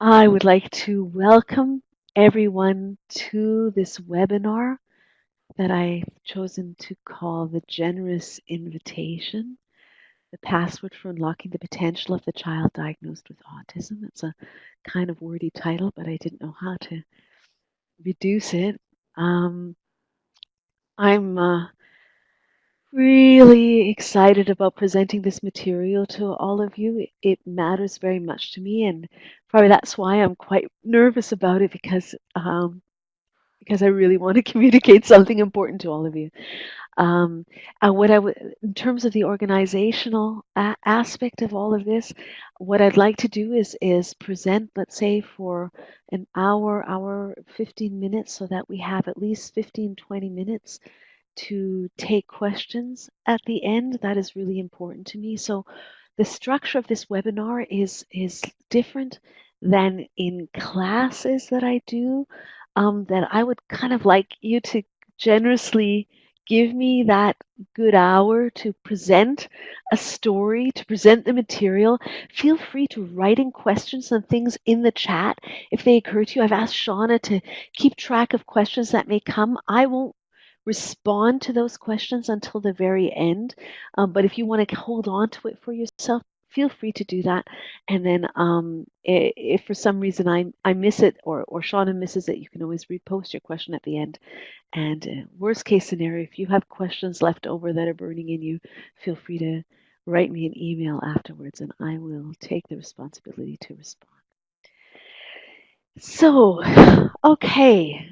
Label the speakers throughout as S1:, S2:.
S1: I would like to welcome everyone to this webinar that I've chosen to call the Generous Invitation, the password for unlocking the potential of the child diagnosed with autism. It's a kind of wordy title, but I didn't know how to reduce it. Um, I'm really excited about presenting this material to all of you. It matters very much to me, and probably that's why I'm quite nervous about it because I really want to communicate something important to all of you. Um, in terms of the organizational aspect of all of this, what I'd like to do is present, let's say, for an hour, 15 minutes, so that we have at least 15, 20 minutes to take questions at the end. That is really important to me. So the structure of this webinar is different than in classes that I do. That I would kind of like you to generously give me that good hour to present a story, to present the material. Feel free to write in questions and things in the chat if they occur to you. I've asked Shauna to keep track of questions that may come. I won't respond to those questions until the very end. But if you want to hold on to it for yourself, feel free to do that. And then if for some reason I miss it or Shauna misses it, you can always repost your question at the end. And worst case scenario, if you have questions left over that are burning in you, feel free to write me an email afterwards and I will take the responsibility to respond. So, okay,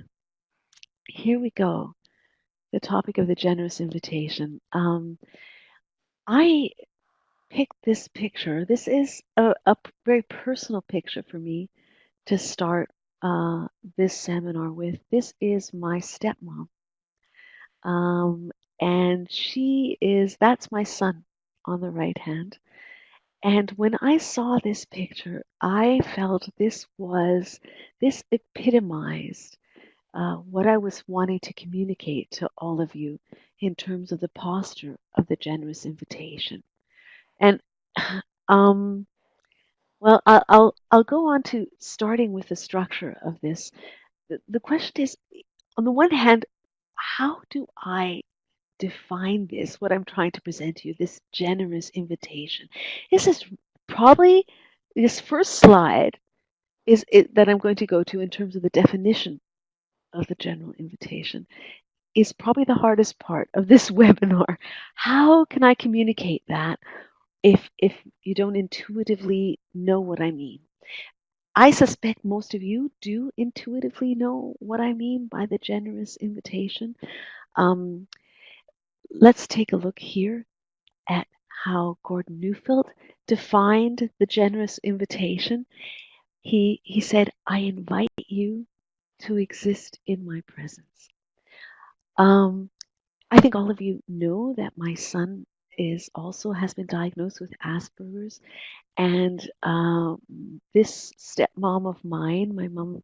S1: here we go. The topic of the generous invitation. I picked this picture. This is a very personal picture for me to start this seminar with. This is my stepmom. Um, and that's my son on the right hand. And when I saw this picture, I felt this epitomized what I was wanting to communicate to all of you in terms of the posture of the generous invitation. And um, well, I'll go on to starting with the structure of this. The question is, on the one hand, how do I define this? What I'm trying to present to you, this generous invitation. This is probably this first slide is it that I'm going to go to in terms of the definition of the general invitation is probably the hardest part of this webinar. How can I communicate that if you don't intuitively know what I mean? I suspect most of you do intuitively know what I mean by the generous invitation. Um, let's take a look here at how Gordon Neufeld defined the generous invitation. He said, I invite you to exist in my presence. Um, I think all of you know that my son is also has been diagnosed with Asperger's, and this stepmom of mine, my mom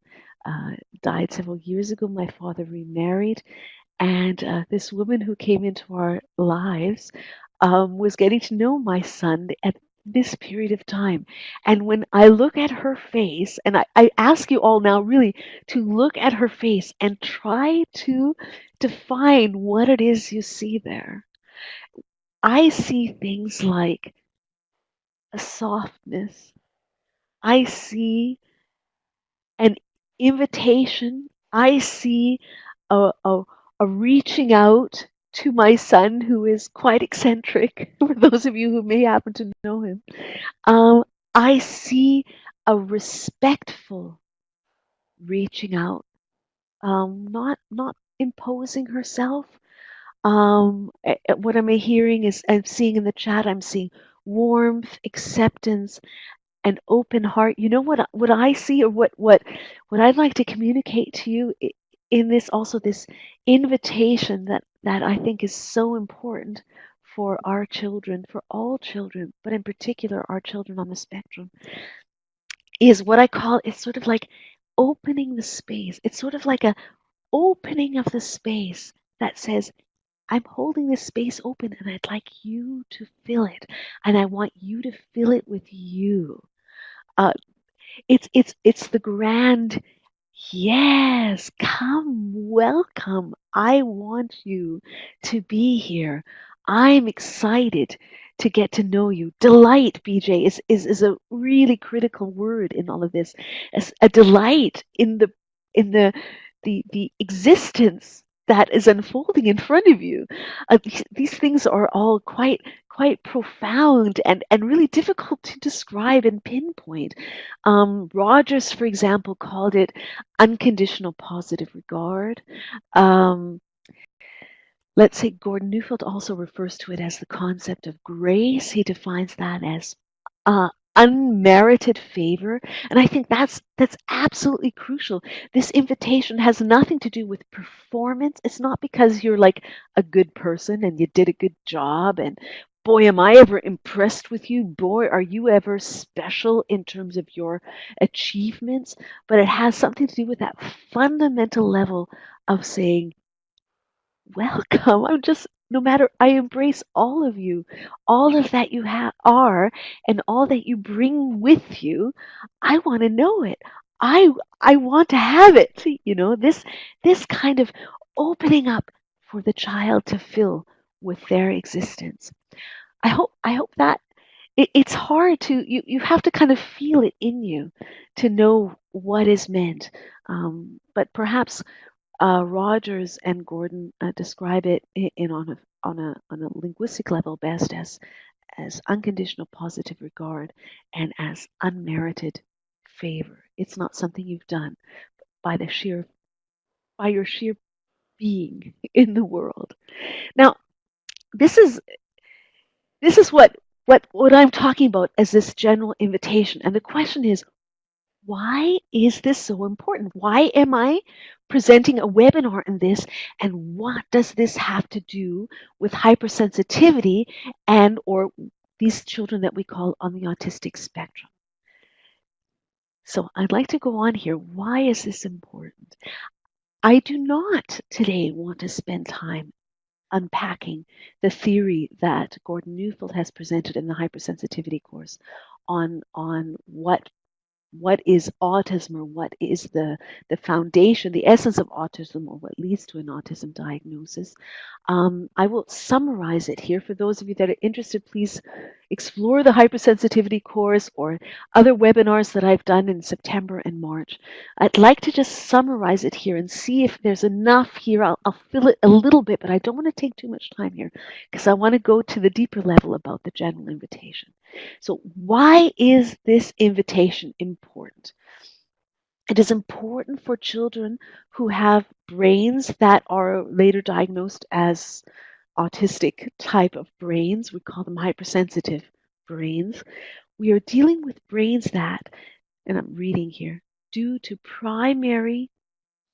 S1: died several years ago. My father remarried, and this woman who came into our lives was getting to know my son at this period of time. And when I look at her face, and I ask you all now really to look at her face and try to define what it is you see there. I see things like a softness. I see an invitation. I see a, a, a reaching out to my son, who is quite eccentric, for those of you who may happen to know him. Um, I see a respectful reaching out, not imposing herself. What am I hearing is I'm seeing in the chat. I'm seeing warmth, acceptance, an open heart. You know what I see, or what I'd like to communicate to you in this also this invitation that I think is so important for our children, for all children, but in particular our children on the spectrum, is what I call it's sort of like opening the space. It's sort of like a opening of the space that says, I'm holding this space open and I'd like you to fill it. And I want you to fill it with you. Uh, It's the grand yes, come, welcome. I want you to be here. I'm excited to get to know you. Delight, BJ, is a really critical word in all of this. As a delight in the existence that is unfolding in front of you. These things are all quite profound and really difficult to describe and pinpoint. Rogers, for example, called it unconditional positive regard. Um, let's say Gordon Neufeld also refers to it as the concept of grace. He defines that as unmerited favor, and I think that's absolutely crucial. This invitation has nothing to do with performance. It's not because you're like a good person and you did a good job and boy am I ever impressed with you, boy are you ever special in terms of your achievements, but it has something to do with that fundamental level of saying welcome. I'm just, no matter, I embrace all of you, all of that you are, and all that you bring with you. I want to know it. I I want to have it. You know, this kind of opening up for the child to fill with their existence. I hope that it's hard to you have to kind of feel it in you to know what is meant. But perhaps Rogers and Gordon describe it in on a linguistic level best as unconditional positive regard and as unmerited favor. It's not something you've done by the sheer by your sheer being in the world. Now, this is this is what I'm talking about as this general invitation. And the question is, why is this so important? Why am I presenting a webinar on this? And what does this have to do with hypersensitivity and or these children that we call on the autistic spectrum? So I'd like to go on here. Why is this important? I do not today want to spend time unpacking the theory that Gordon Neufeld has presented in the hypersensitivity course on what is autism or what is the foundation, the essence of autism or what leads to an autism diagnosis. I will summarize it here. For those of you that are interested, please explore the hypersensitivity course or other webinars that I've done in September and March. I'd like to just summarize it here and see if there's enough here. I'll fill it a little bit, but I don't want to take too much time here because I want to go to the deeper level about the general invitation. So why is this invitation important? It is important for children who have brains that are later diagnosed as autistic type of brains. We call them hypersensitive brains. We are dealing with brains that, and I'm reading here, due to primary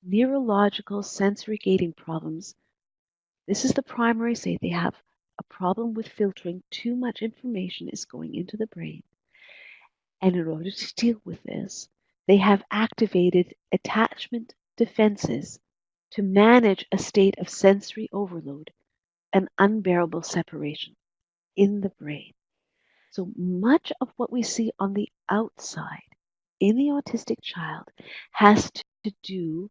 S1: neurological sensory gating problems. This is the primary, say they have a problem with filtering. Too much information is going into the brain. And in order to deal with this, they have activated attachment defenses to manage a state of sensory overload and unbearable separation in the brain. So much of what we see on the outside in the autistic child has to do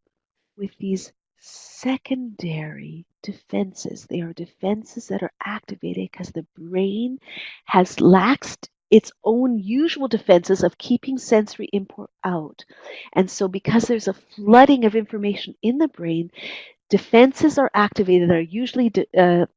S1: with these secondary defenses. They are defenses that are activated because the brain has laxed its own usual defenses of keeping sensory input out. And so because there's a flooding of information in the brain, defenses are activated that are usually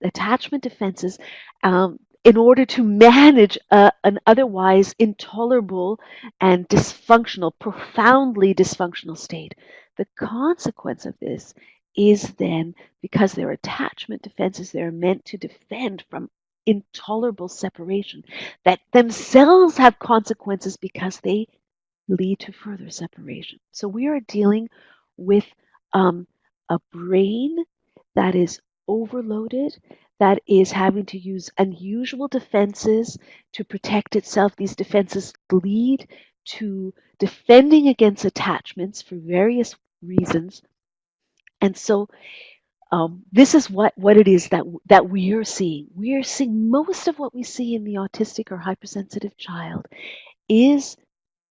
S1: attachment defenses in order to manage an otherwise intolerable and dysfunctional, profoundly dysfunctional state. The consequence of this is then, because they're attachment defenses, they're meant to defend from intolerable separation, that themselves have consequences because they lead to further separation. So we are dealing with a brain that is overloaded, that is having to use unusual defenses to protect itself. These defenses lead to defending against attachments for various reasons. And so this is what it is that we are seeing. We are seeing most of what we see in the autistic or hypersensitive child is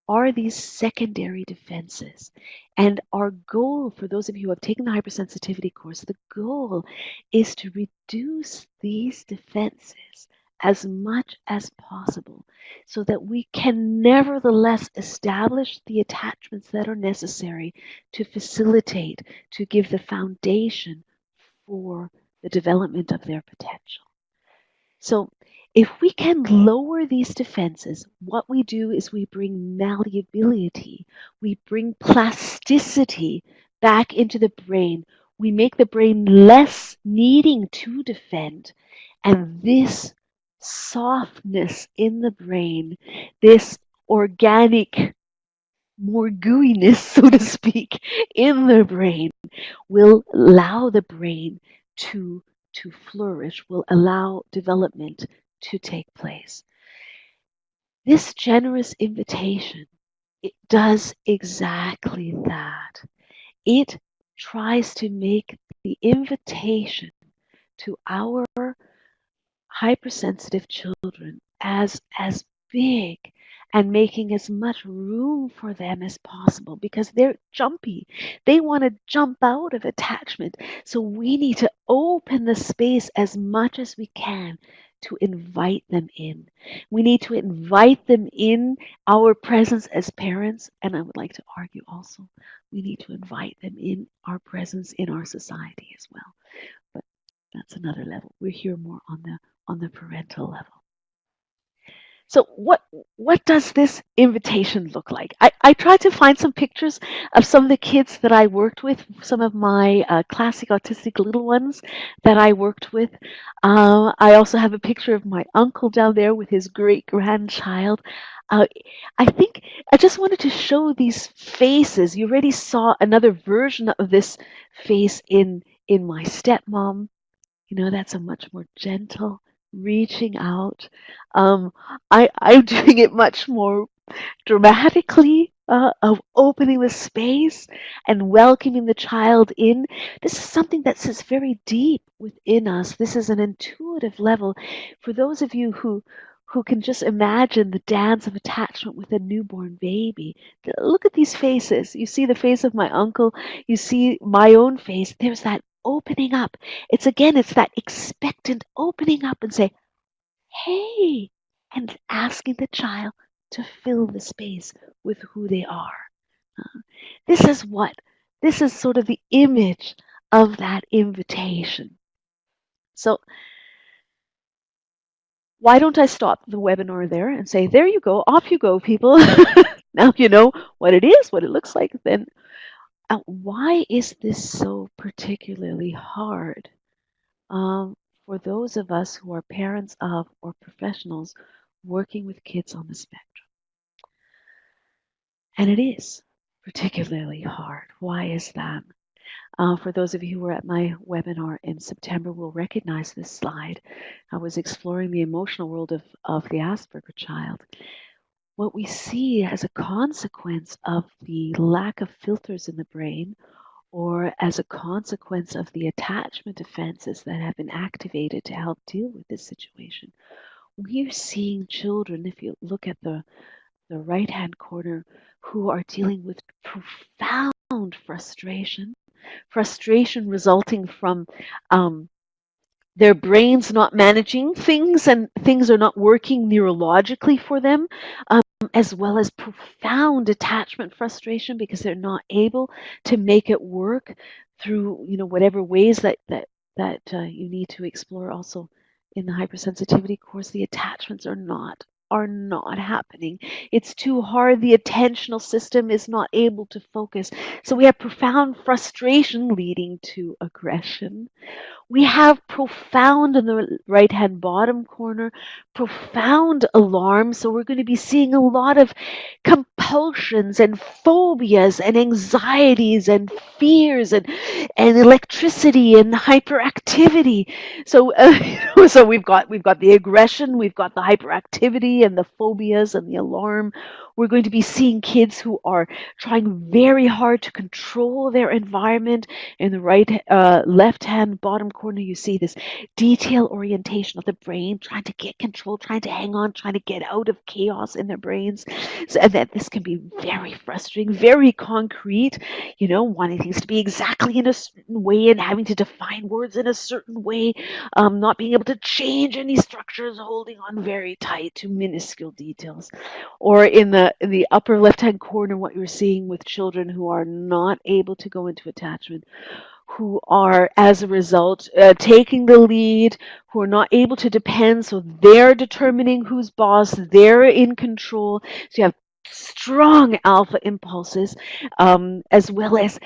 S1: are these secondary defenses. And our goal, for those of you who have taken the hypersensitivity course, the goal is to reduce these defenses as much as possible so that we can nevertheless establish the attachments that are necessary to facilitate, to give the foundation for the development of their potential. So if we can lower these defenses, what we do is we bring malleability, we bring plasticity back into the brain. We make the brain less needing to defend. And this softness in the brain, this organic, more gooiness, so to speak, in the brain, will allow the brain to flourish, will allow development to take place. This generous invitation, it does exactly that. It tries to make the invitation to our hypersensitive children as big and making as much room for them as possible because they're jumpy. They want to jump out of attachment. So we need to open the space as much as we can to invite them in. We need to invite them in our presence as parents. And I would like to argue also, we need to invite them in our presence in our society as well. But that's another level. We're here more on the parental level. So what does this invitation look like? I tried to find some pictures of some of the kids that I worked with, some of my classic autistic little ones that I worked with. I also have a picture of my uncle down there with his great grandchild. I think I just wanted to show these faces. You already saw another version of this face in my stepmom. That's a much more gentle reaching out. I'm doing it much more dramatically of opening the space and welcoming the child in. This is something that sits very deep within us. This is an intuitive level. For those of you who can just imagine the dance of attachment with a newborn baby. Look at these faces. You see the face of my uncle. You see my own face. There's that opening up. It's that expectant opening up and say, hey, and asking the child to fill the space with who they are. This is sort of the image of that invitation. So why don't I stop the webinar there and say, there you go, off you go, people. Now you know what it is, what it looks like. Then why is this so particularly hard for those of us who are parents of or professionals working with kids on the spectrum? And it is particularly hard. Why is that? For those of you who were at my webinar in September will recognize this slide. I was exploring the emotional world of the Asperger child. What we see as a consequence of the lack of filters in the brain, or as a consequence of the attachment defenses that have been activated to help deal with this situation, we're seeing children, if you look at the right-hand corner, who are dealing with profound frustration resulting from their brains not managing things and things are not working neurologically for them, as well as profound attachment frustration because they're not able to make it work through whatever ways that you need to explore. Also in the hypersensitivity course, the attachments are not happening. It's too hard. The attentional system is not able to focus. So we have profound frustration leading to aggression. We have profound, in the right-hand bottom corner, profound alarm. So we're going to be seeing a lot of compulsions and phobias and anxieties and fears and electricity and hyperactivity. So so we've got the aggression, we've got the hyperactivity and the phobias and the alarm. We're going to be seeing kids who are trying very hard to control their environment. In the left-hand bottom corner, you see this detail orientation of the brain, trying to get control, trying to hang on, trying to get out of chaos in their brains. So that this can be very frustrating, very concrete, wanting things to be exactly in a certain way and having to define words in a certain way, not being able to change any structures, holding on very tight to minuscule details. Or in the upper left-hand corner, what you're seeing with children who are not able to go into attachment, who are, as a result, taking the lead, who are not able to depend, so they're determining who's boss, they're in control. So you have strong alpha impulses, as well as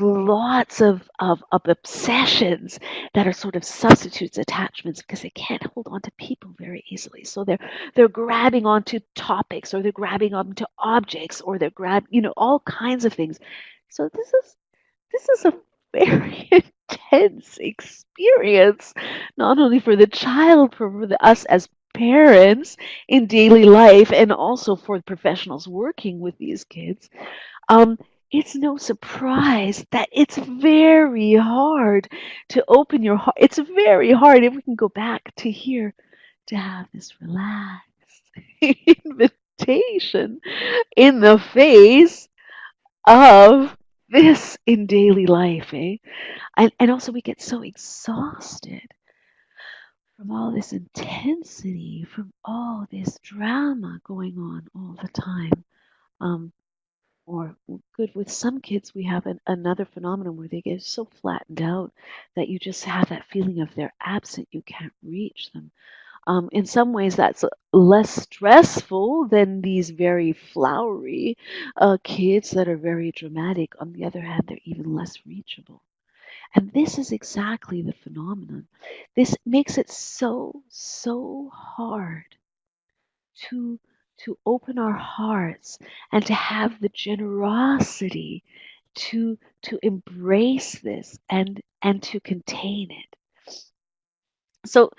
S1: lots of obsessions that are sort of substitutes attachments because they can't hold on to people very easily. So they're grabbing onto topics, or they're grabbing onto objects, or all kinds of things. So this is a very intense experience, not only for the child, but for us as parents in daily life, and also for the professionals working with these kids. Um, it's no surprise that it's very hard to open your heart. It's very hard, if we can go back to here, to have this relaxed invitation in the face of this in daily life, eh? And also we get so exhausted from all this intensity, from all this drama going on all the time. Um, or good, with some kids, we have another phenomenon where they get so flattened out that you just have that feeling of they're absent, you can't reach them. In some ways, that's less stressful than these very flowery kids that are very dramatic. On the other hand, they're even less reachable. And this is exactly the phenomenon. This makes it so, so hard to open our hearts and to have the generosity to embrace this and to contain it. So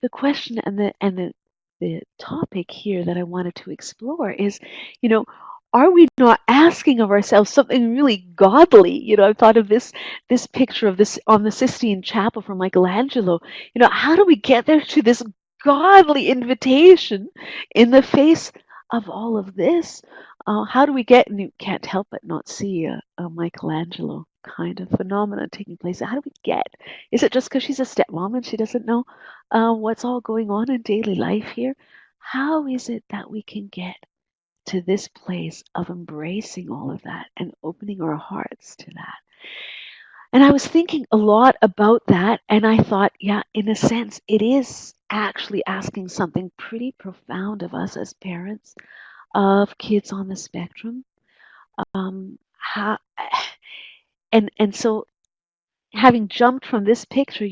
S1: the question and the topic here that I wanted to explore is, you know, are we not asking of ourselves something really godly? I thought of this picture of this on the Sistine Chapel from Michelangelo. How do we get there to this godly invitation in the face of all of this? How do we get? And you can't help but not see a Michelangelo kind of phenomenon taking place. How do we get? Is it just because she's a stepmom and she doesn't know what's all going on in daily life here? How is it that we can get to this place of embracing all of that and opening our hearts to that? And I was thinking a lot about that, and I thought, yeah, in a sense, it is actually asking something pretty profound of us as parents of kids on the spectrum. How, and so having jumped from this picture,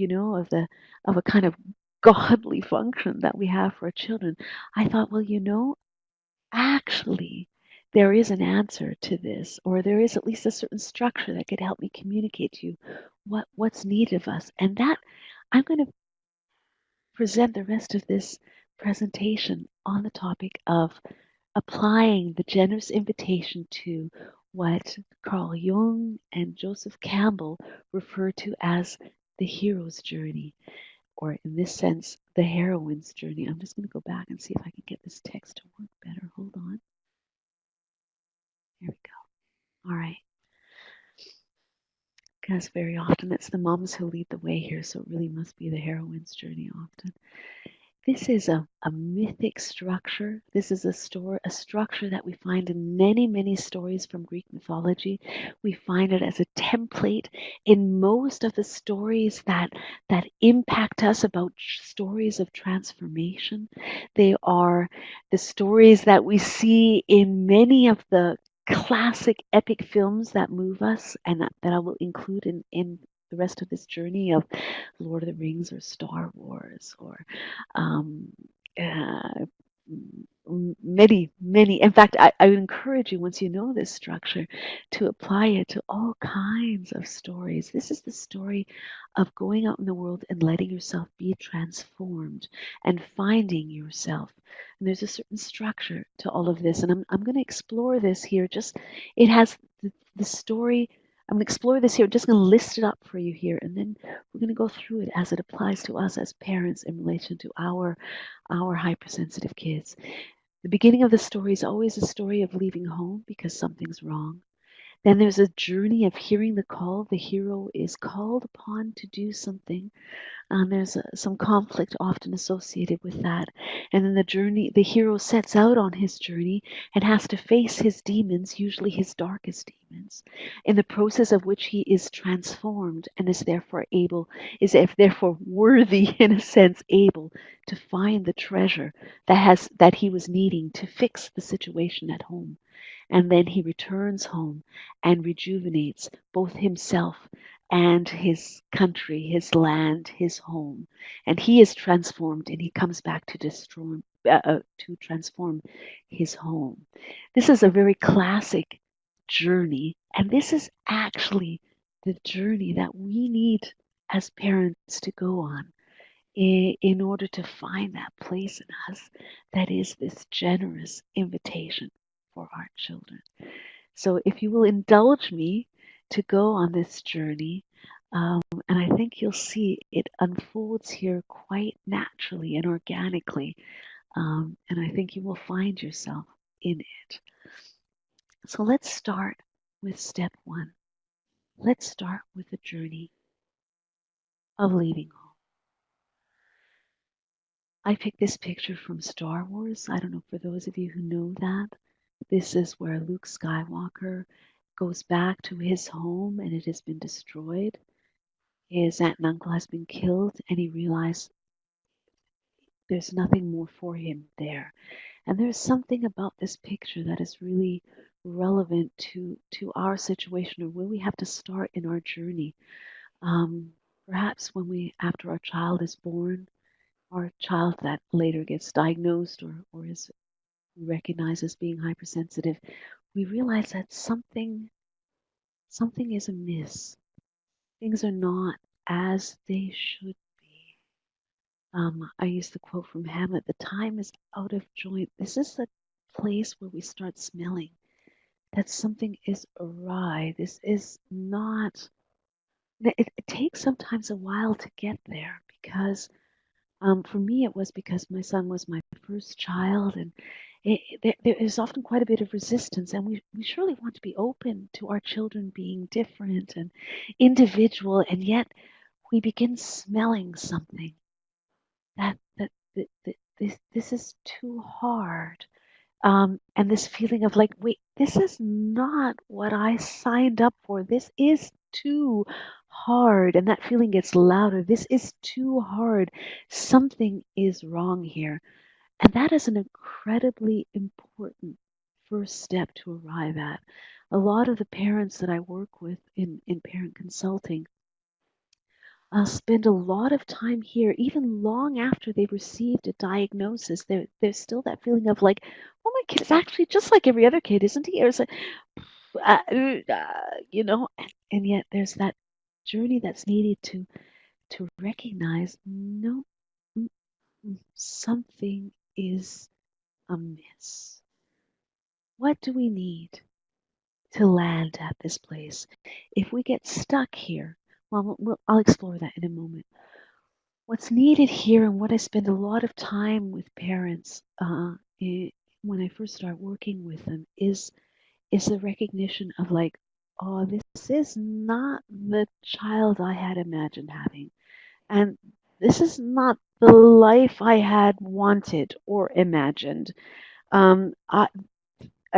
S1: of a kind of godly function that we have for our children, I thought, well, actually, there is an answer to this, or there is at least a certain structure that could help me communicate to you what's needed of us. And that I'm going to present the rest of this presentation on the topic of applying the generous invitation to what Carl Jung and Joseph Campbell refer to as the hero's journey, or in this sense, the heroine's journey. I'm just going to go back and see if I can get this text to work better. Hold on. Here we go. All right. Because very often it's the moms who lead the way here, so it really must be the heroine's journey often. This is a mythic structure. This is a structure that we find in many, many stories from Greek mythology. We find it as a template in most of the stories that impact us about stories of transformation. They are the stories that we see in many of the classic epic films that move us, and that I will include in the rest of this journey of Lord of the Rings or Star Wars or um, uh, many, many. In fact, I would encourage you, once you know this structure, to apply it to all kinds of stories. This is the story of going out in the world and letting yourself be transformed and finding yourself. And there's a certain structure to all of this. And I'm going to explore this here. It has the story. I'm going to explore this here. I'm just going to list it up for you here, and then we're going to go through it as it applies to us as parents in relation to our hypersensitive kids. The beginning of the story is always a story of leaving home because something's wrong. Then there's a journey of hearing the call. The hero is called upon to do something. There's some conflict often associated with that. And then the hero sets out on his journey and has to face his demons, usually his darkest demons, in the process of which he is transformed and is therefore worthy, in a sense, able to find the treasure that he was needing to fix the situation at home. And then he returns home and rejuvenates both himself and his country, his land, his home. And he is transformed and he comes back to transform his home. This is a very classic journey. And this is actually the journey that we need as parents to go on in order to find that place in us that is this generous invitation for our children. So if you will indulge me to go on this journey, and I think you'll see it unfolds here quite naturally and organically, and I think you will find yourself in it. So let's start with step one. Let's start with the journey of leaving home. I picked this picture from Star Wars. I don't know, for those of you who know that, this is where Luke Skywalker goes back to his home and it has been destroyed. His aunt and uncle has been killed, and he realized there's nothing more for him there. And there's something about this picture that is really relevant to our situation, or where we have to start in our journey. Perhaps after our child is born, our child that later gets diagnosed or is recognized as being hypersensitive, we realize that something is amiss. Things are not as they should be. I use the quote from Hamlet: "The time is out of joint." This is the place where we start smelling that something is awry. This is not. It takes sometimes a while to get there because for me, it was because my son was my first child, and there is often quite a bit of resistance, and we surely want to be open to our children being different and individual, and yet we begin smelling something that this is too hard. And this feeling of like, wait, this is not what I signed up for. This is too hard. And that feeling gets louder. This is too hard. Something is wrong here. And that is an incredibly important first step to arrive at. A lot of the parents that I work with in parent consulting spend a lot of time here, even long after they've received a diagnosis. There's still that feeling of like, oh, my kid is actually just like every other kid, isn't he? Or it's like, and yet there's that journey that's needed to recognize, no, something is amiss. What do we need to land at this place? If we get stuck here, well, I'll explore that in a moment. What's needed here, and what I spend a lot of time with parents when I first start working with them, is the recognition of like, oh, this is not the child I had imagined having, and this is not the life I had wanted or imagined. And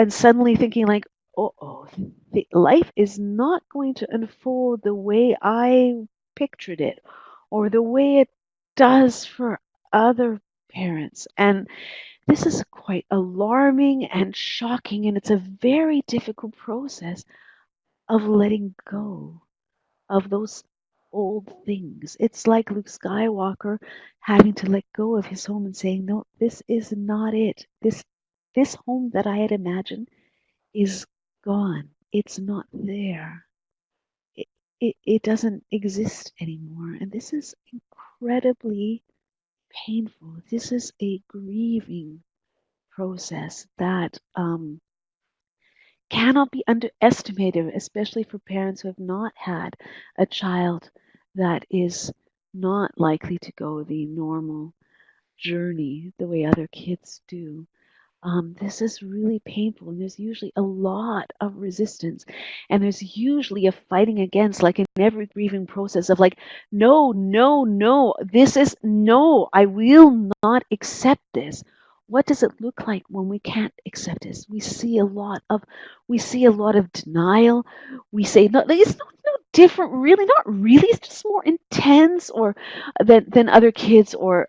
S1: suddenly thinking like, oh, the life is not going to unfold the way I pictured it, or the way it does for other parents. And this is quite alarming and shocking, and it's a very difficult process of letting go of those old things. It's like Luke Skywalker having to let go of his home and saying, no, this is not it. This home that I had imagined is gone. It's not there. It doesn't exist anymore. And this is incredibly painful. This is a grieving process that cannot be underestimated, especially for parents who have not had a child that is not likely to go the normal journey the way other kids do. This is really painful, and there's usually a lot of resistance, and there's usually a fighting against, like in every grieving process, of like, no, no, no, this is no, I will not accept this. What does it look like when we can't accept this? We see a lot of denial. We say no, it's no different, really, not really. It's just more intense, or than other kids, or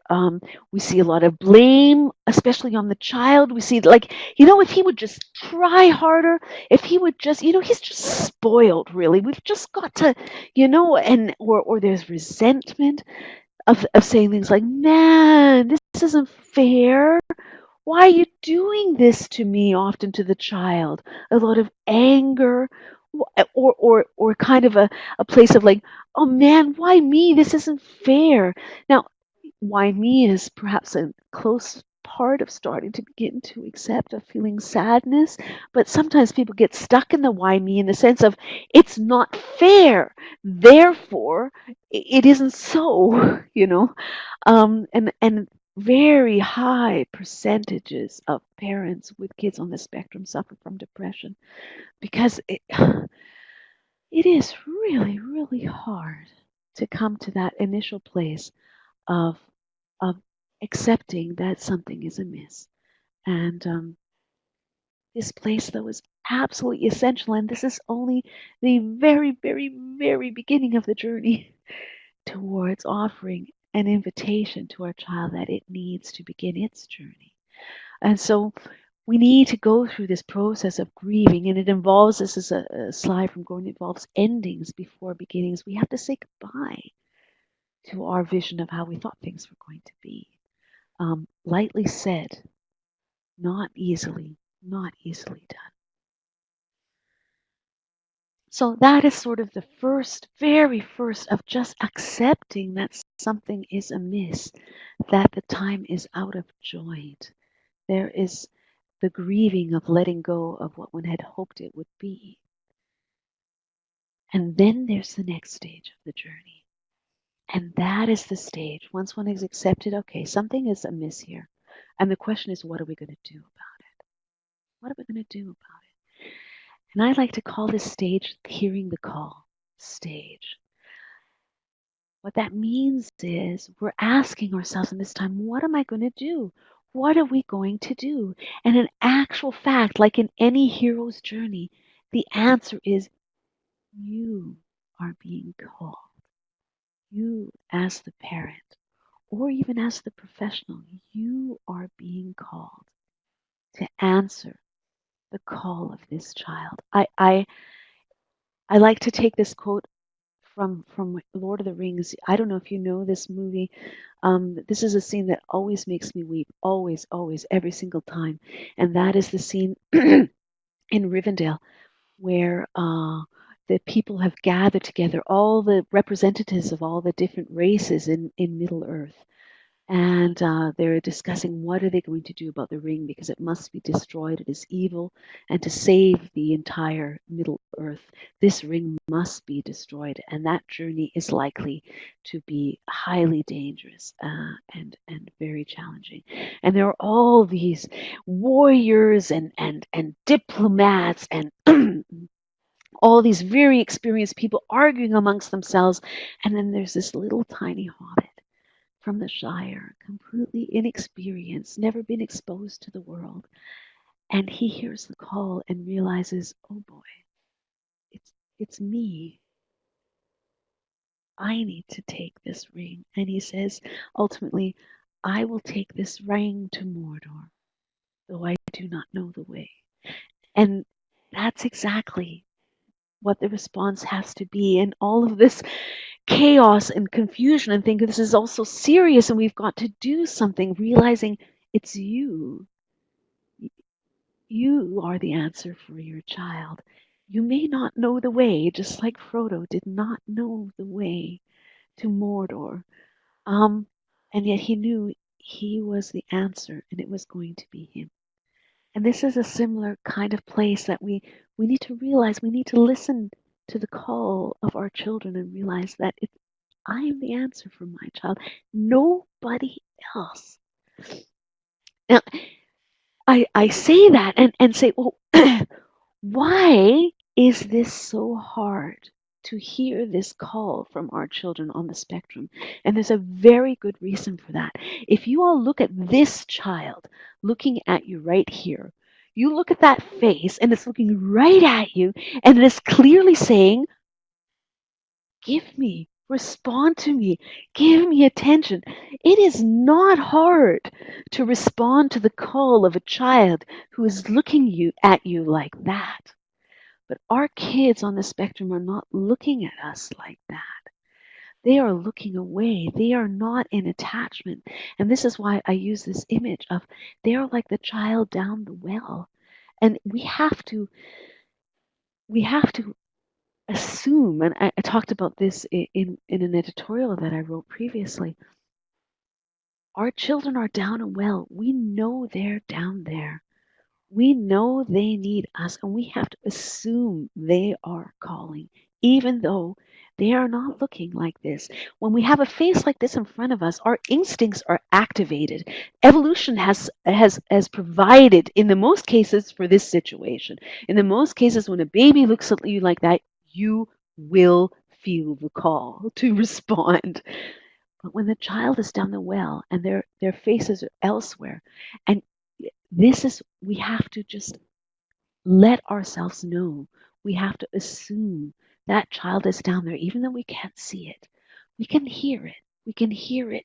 S1: we see a lot of blame, especially on the child. We see, like, if he would just try harder, if he would just, he's just spoiled, really. We've just got to, and or there's resentment of saying things like, man, this isn't fair. Why are you doing this to me? Often to the child, a lot of anger, or kind of a place of like, oh man, why me? This isn't fair. Now, why me is perhaps a close part of starting to begin to accept of feeling sadness, but sometimes people get stuck in the why me in the sense of it's not fair, therefore it isn't so, and very high percentages of parents with kids on the spectrum suffer from depression because it is really, really hard to come to that initial place of of accepting that something is amiss. And this place, though, is absolutely essential. And this is only the very, very, very beginning of the journey towards offering an invitation to our child that it needs to begin its journey. And so we need to go through this process of grieving, and it involves, this is a slide from Gordon, it involves endings before beginnings. We have to say goodbye to our vision of how we thought things were going to be. Lightly said, not easily, not easily done. So that is sort of the first, very first, of just accepting that something is amiss, that the time is out of joint. There is the grieving of letting go of what one had hoped it would be. And then there's the next stage of the journey. And that is the stage, once one has accepted, okay, something is amiss here. And the question is, what are we going to do about it? What are we going to do about it? And I like to call this stage hearing the call stage. What that means is we're asking ourselves in this time, what am I going to do? What are we going to do? And in actual fact, like in any hero's journey, the answer is you are being called. You, as the parent, or even as the professional, you are being called to answer the call of this child. I like to take this quote from Lord of the Rings. I don't know if you know this movie. This is a scene that always makes me weep, always, always, every single time, and that is the scene in Rivendell where the people have gathered together, all the representatives of all the different races in Middle Earth. And they're discussing what are they going to do about the ring because it must be destroyed. It is evil. And to save the entire Middle Earth, this ring must be destroyed. And that journey is likely to be highly dangerous and very challenging. And there are all these warriors and diplomats and all these very experienced people arguing amongst themselves. And then there's this little tiny hobbit from the Shire, completely inexperienced, never been exposed to the world. And he hears the call and realizes, oh boy, it's me. I need to take this ring. And he says, ultimately, I will take this ring to Mordor, though I do not know the way. And that's exactly what the response has to be. And all of this chaos and confusion and think this is also serious and we've got to do something, realizing it's you. You are the answer for your child. You may not know the way, just like Frodo did not know the way to Mordor. And yet he knew he was the answer and it was going to be him. And this is a similar kind of place that we need to realize. We need to listen to the call of our children and realize that I am the answer for my child. Nobody else. Now, I say that and say, well, why is this so hard to hear this call from our children on the spectrum? And there's a very good reason for that. If you all look at this child looking at you right here, you look at that face and it's looking right at you and it is clearly saying, give me, respond to me, give me attention. It is not hard to respond to the call of a child who is looking at you like that. But our kids on the spectrum are not looking at us like that. They are looking away. They are not in attachment. And this is why I use this image of they are like the child down the well. And we have to assume, and I talked about this in an editorial that I wrote previously. Our children are down a well. We know they're down there. We know they need us, and we have to assume they are calling, even though they are not looking like this. When we have a face like this in front of us, our instincts are activated. Evolution has provided, in the most cases, for this situation. In the most cases, when a baby looks at you like that, you will feel the call to respond. But when the child is down the well and their faces are elsewhere, and we have to just let ourselves know. We have to assume that child is down there, even though we can't see it. We can hear it. We can hear it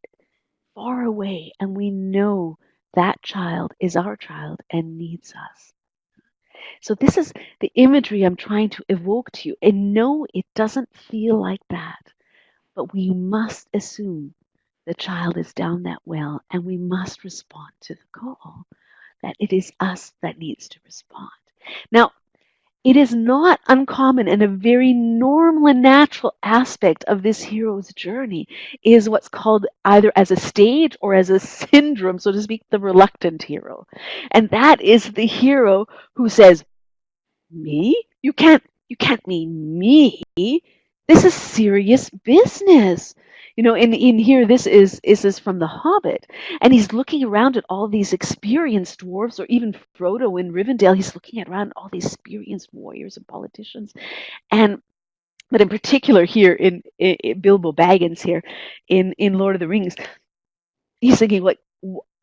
S1: far away, and we know that child is our child and needs us. So, this is the imagery I'm trying to evoke to you. And no, it doesn't feel like that, but we must assume the child is down that well, and we must respond to the call that it is us that needs to respond. Now, it is not uncommon and a very normal and natural aspect of this hero's journey is what's called either as a stage or as a syndrome, so to speak, the reluctant hero. And that is the hero who says, me? You can't mean me. This is serious business. In here, this is from The Hobbit, and he's looking around at all these experienced dwarves, or even Frodo in Rivendell. He's looking around all these experienced warriors and politicians, but in particular here in Bilbo Baggins here in Lord of the Rings, he's thinking like,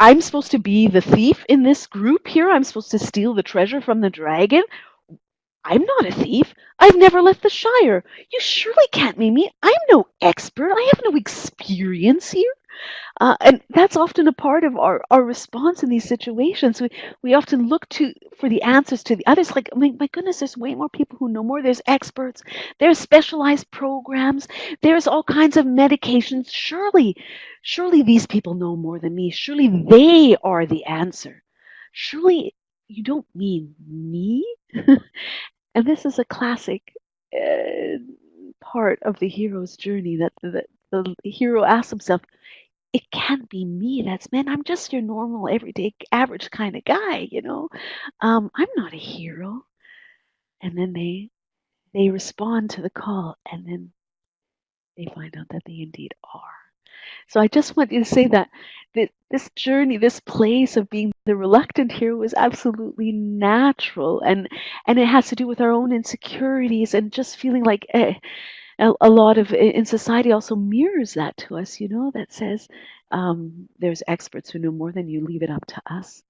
S1: I'm supposed to be the thief in this group here. I'm supposed to steal the treasure from the dragon. I'm not a thief. I've never left the Shire. You surely can't mean me. I'm no expert. I have no experience here. And that's often a part of our response in these situations. We often look for the answers to the others. Like, my goodness, there's way more people who know more. There's experts. There's specialized programs. There's all kinds of medications. Surely these people know more than me. Surely they are the answer. Surely you don't mean me? And this is a classic part of the hero's journey that the hero asks himself, it can't be me that's meant. I'm just your normal, everyday, average kind of guy. I'm not a hero. And then they respond to the call, and then they find out that they indeed are. So I just want you to say that this journey, this place of being the reluctant hero is absolutely natural, and it has to do with our own insecurities and just feeling like a lot of in society also mirrors that to us, that says there's experts who know more than you, leave it up to us.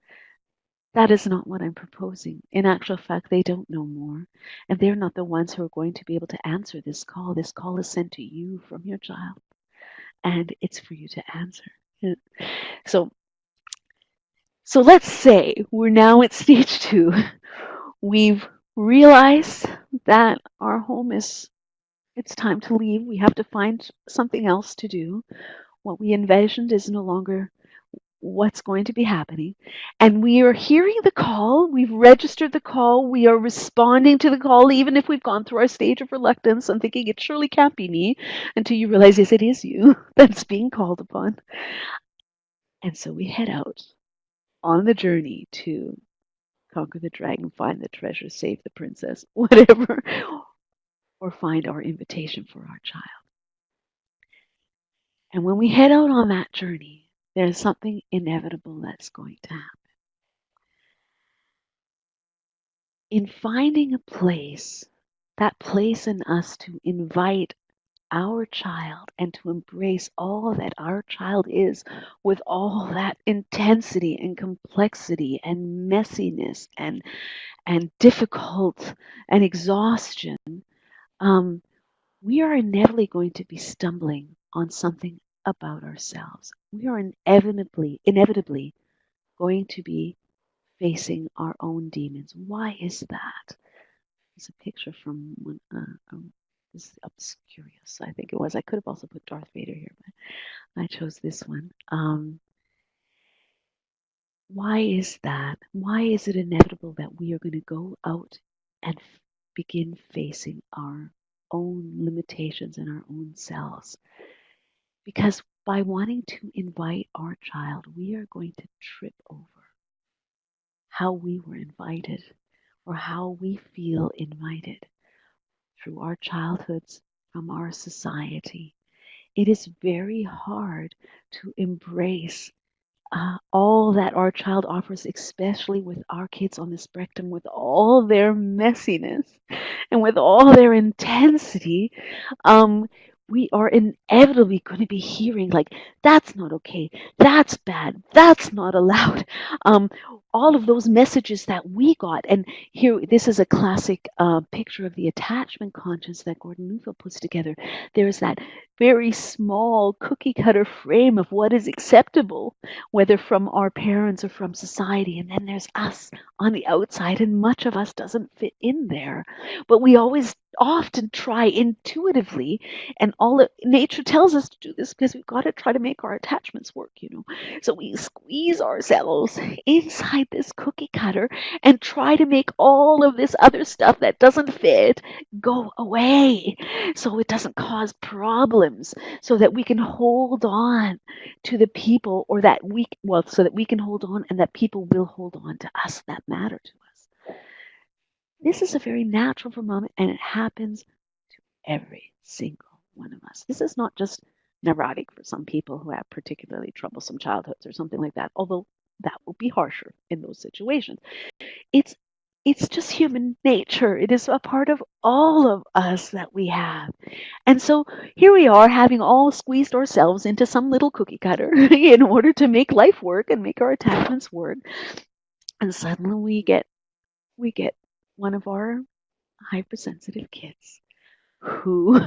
S1: That is not what I'm proposing. In actual fact, they don't know more, and they're not the ones who are going to be able to answer this call. This call is sent to you from your child, and it's for you to answer. So let's say we're now at stage 2. We've realized that our home it's time to leave. We have to find something else to do. What we envisioned is no longer what's going to be happening. And we are hearing the call. We've registered the call. We are responding to the call, even if we've gone through our stage of reluctance and thinking it surely can't be me, until you realize, yes, it is you that's being called upon. And so we head out on the journey to conquer the dragon, find the treasure, save the princess, whatever, or find our invitation for our child. And when we head out on that journey, there's something inevitable that's going to happen. in finding a place, that place in us to invite our child and to embrace all that our child is with all that intensity and complexity and messiness and difficult and exhaustion, um, we are inevitably going to be stumbling on something about ourselves. We are inevitably going to be facing our own demons. Why is that? There's a picture from one, this Obscurious, I think it was. I could have also put Darth Vader here, but I chose this one. Why is that? Why is it inevitable that we are going to go out and begin facing our own limitations and our own selves? Because by wanting to invite our child, we are going to trip over how we were invited or how we feel invited through our childhoods, from our society. It is very hard to embrace all that our child offers, especially with our kids on the spectrum, with all their messiness and with all their intensity. um, we are inevitably going to be hearing like, that's not okay, that's bad, that's not allowed. um, all of those messages that we got. And here, this is a classic picture of the attachment conscience that Gordon Neufeld puts together. There's that very small cookie cutter frame of what is acceptable, whether from our parents or from society, and then there's us on the outside, and much of us doesn't fit in there. But we always often try intuitively, and nature tells us to do this because we've got to try to make our attachments work. So we squeeze ourselves inside this cookie cutter and try to make all of this other stuff that doesn't fit go away, so it doesn't cause problems, so that we can hold on to the people, or that so that we can hold on and that people will hold on to us that matter to us. This is a very natural phenomenon, and it happens to every single one of us. This is not just neurotic for some people who have particularly troublesome childhoods or something like that, although that will be harsher in those situations. It's it's just human nature. It is a part of all of us that we have. And so here we are, having all squeezed ourselves into some little cookie cutter in order to make life work and make our attachments work. And suddenly we get one of our hypersensitive kids who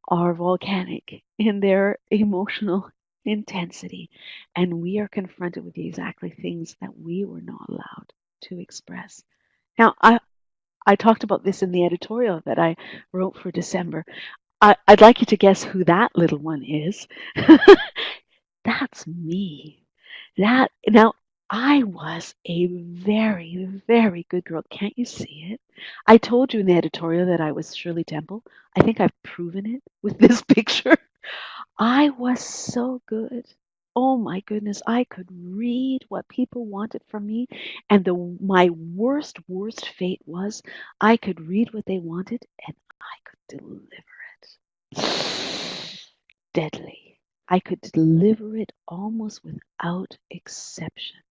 S1: are volcanic in their emotional intensity. And we are confronted with the exactly things that we were not allowed to express. Now, I talked about this in the editorial that I wrote for December. I'd like you to guess who that little one is. That's me. That now I was a very, very good girl. Can't you see it? I told you in the editorial that I was Shirley Temple. I think I've proven it with this picture. I was so good. Oh my goodness, I could read what people wanted from me, and my worst fate was I could read what they wanted and I could deliver it. Deadly. I could deliver it almost without exception.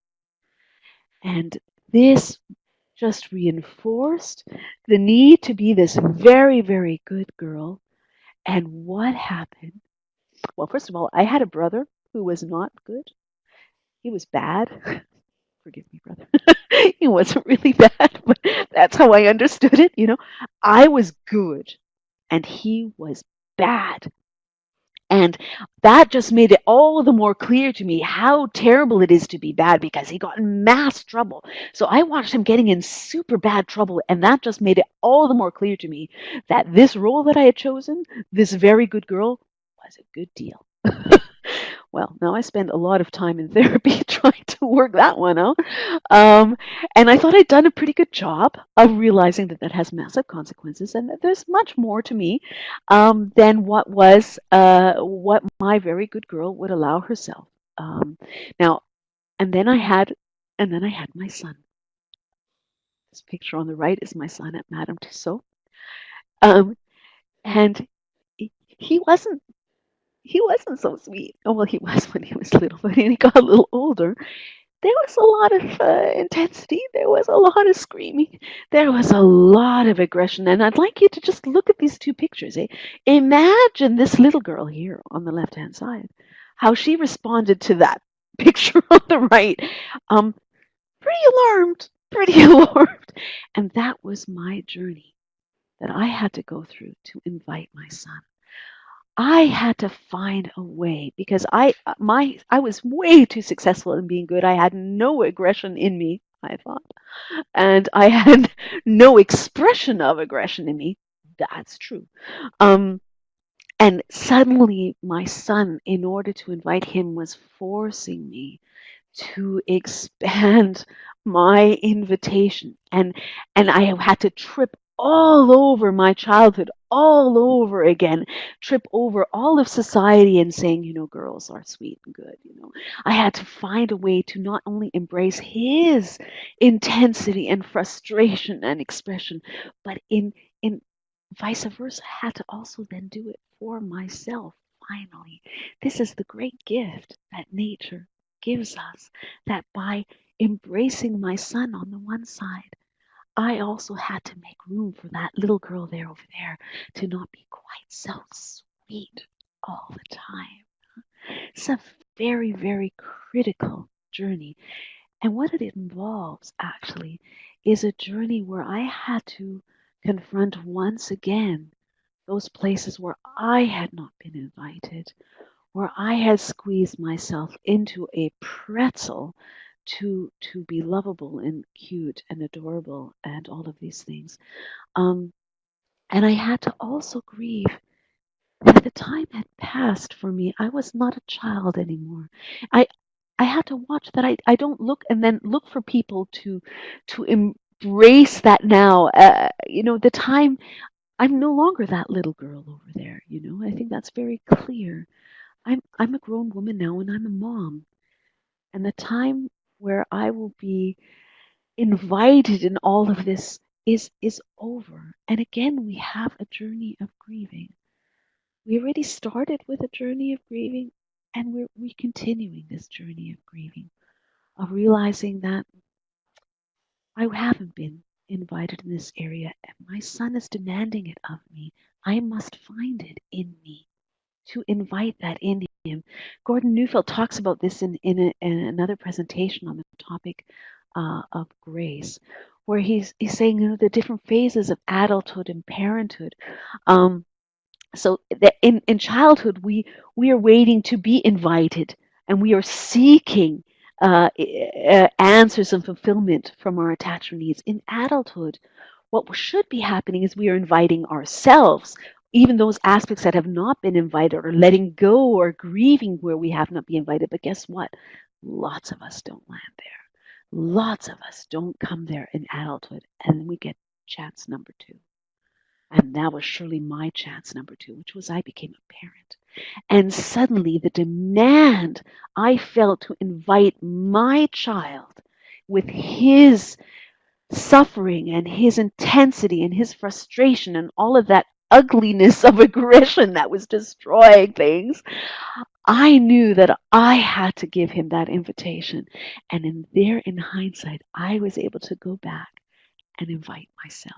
S1: And this just reinforced the need to be this very, very good girl. And what happened? Well, first of all, I had a brother who was not good. He was bad. Forgive me, brother. He wasn't really bad, but that's how I understood it. I was good and he was bad. And that just made it all the more clear to me how terrible it is to be bad, because he got in mass trouble. So I watched him getting in super bad trouble, and that just made it all the more clear to me that this role that I had chosen, this very good girl, was a good deal. Well, now I spend a lot of time in therapy trying to work that one out. Um, and I thought I'd done a pretty good job of realizing that that has massive consequences and that there's much more to me than what my very good girl would allow herself. Now, and then I had my son. This picture on the right is my son at Madame Tussauds. Um, and he wasn't he wasn't so sweet. Oh, well, he was when he was little, but when he got a little older, there was a lot of intensity. There was a lot of screaming. There was a lot of aggression. And I'd like you to just look at these two pictures. Eh? Imagine this little girl here on the left-hand side, how she responded to that picture on the right. Um, Pretty alarmed, pretty alarmed. And that was my journey that I had to go through to invite my son. I had to find a way because I was way too successful in being good. I had no aggression in me, I thought, and I had no expression of aggression in me. That's true. Um, and suddenly, my son, in order to invite him, was forcing me to expand my invitation, and I had to trip all over my childhood all over again, trip over all of society and saying, girls are sweet and good. I had to find a way to not only embrace his intensity and frustration and expression, but in vice versa, I had to also then do it for myself. Finally, this is the great gift that nature gives us, that by embracing my son on the one side, I also had to make room for that little girl there over there to not be quite so sweet all the time. It's a very, very critical journey. And what it involves actually is a journey where I had to confront once again those places where I had not been invited, where I had squeezed myself into a pretzel to be lovable and cute and adorable and all of these things. Um, and I had to also grieve that the time had passed for me. I was not a child anymore. I I had to watch that I don't look and then look for people to embrace that now. The time I'm no longer that little girl over there. I think that's very clear. I'm a grown woman now and I'm a mom. And the time where I will be invited in all of this is over. And again, we have a journey of grieving. We already started with a journey of grieving, and we're continuing this journey of grieving, of realizing that I haven't been invited in this area, and my son is demanding it of me. I must find it in me to invite that in him. Gordon Neufeld talks about this in another presentation on the topic of grace, where he's saying the different phases of adulthood and parenthood. Um, so that in childhood we are waiting to be invited, and we are seeking answers and fulfillment from our attachment needs. In adulthood, what should be happening is we are inviting ourselves, even those aspects that have not been invited, or letting go or grieving where we have not been invited. But guess what? Lots of us don't land there. Lots of us don't come there in adulthood, and we get chance number two. And that was surely my chance number two, which was I became a parent. And suddenly the demand I felt to invite my child with his suffering and his intensity and his frustration and all of that ugliness of aggression that was destroying things, I knew that I had to give him that invitation. And in hindsight, I was able to go back and invite myself.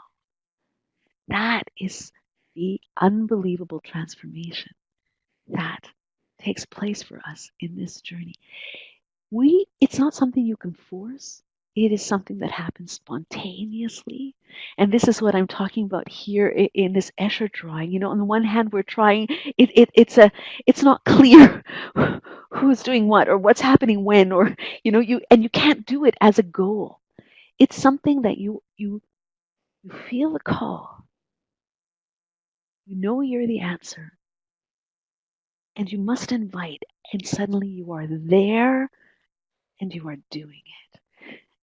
S1: That is the unbelievable transformation that takes place for us in this journey. It's not something you can force. It is something that happens spontaneously. And this is what I'm talking about here in this Escher drawing. On the one hand, we're trying, it's not clear who's doing what or what's happening when, or, you can't do it as a goal. It's something that you feel the call. You know you're the answer. And you must invite, and suddenly you are there and you are doing it.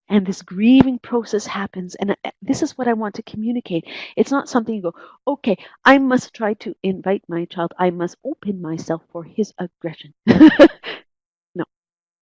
S1: And this grieving process happens, and this is what I want to communicate. It's not something you go, okay, I must try to invite my child. I must open myself for his aggression. No,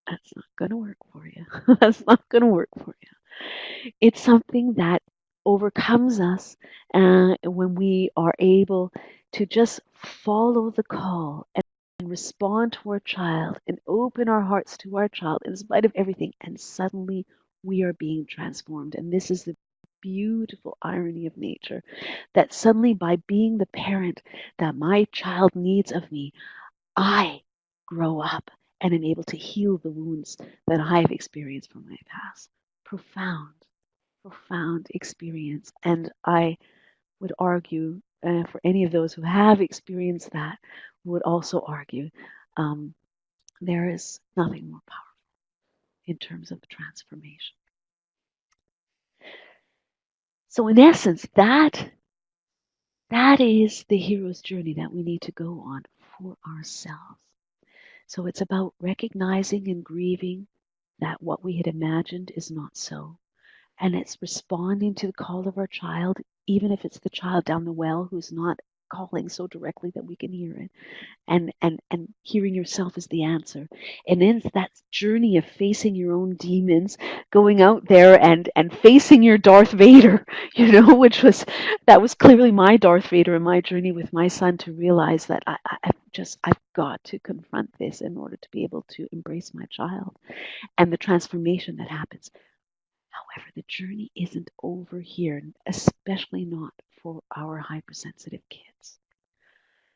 S1: that's not going to work for you. That's not going to work for you. It's something that overcomes us when we are able to just follow the call and respond to our child and open our hearts to our child in spite of everything, and suddenly we are being transformed. And this is the beautiful irony of nature, that suddenly by being the parent that my child needs of me, I grow up and am able to heal the wounds that I have experienced from my past. Profound, profound experience. And I would argue, for any of those who have experienced that, would also argue um, there is nothing more powerful in terms of transformation. So, in essence, that is the hero's journey that we need to go on for ourselves. So, it's about recognizing and grieving that what we had imagined is not so. And it's responding to the call of our child, even if it's the child down the well who's not calling so directly that we can hear it. And hearing yourself is the answer. And then it's that journey of facing your own demons, going out there and facing your Darth Vader, which was that was clearly my Darth Vader in my journey with my son, to realize that I've got to confront this in order to be able to embrace my child and the transformation that happens. However, the journey isn't over here, especially not for our hypersensitive kids.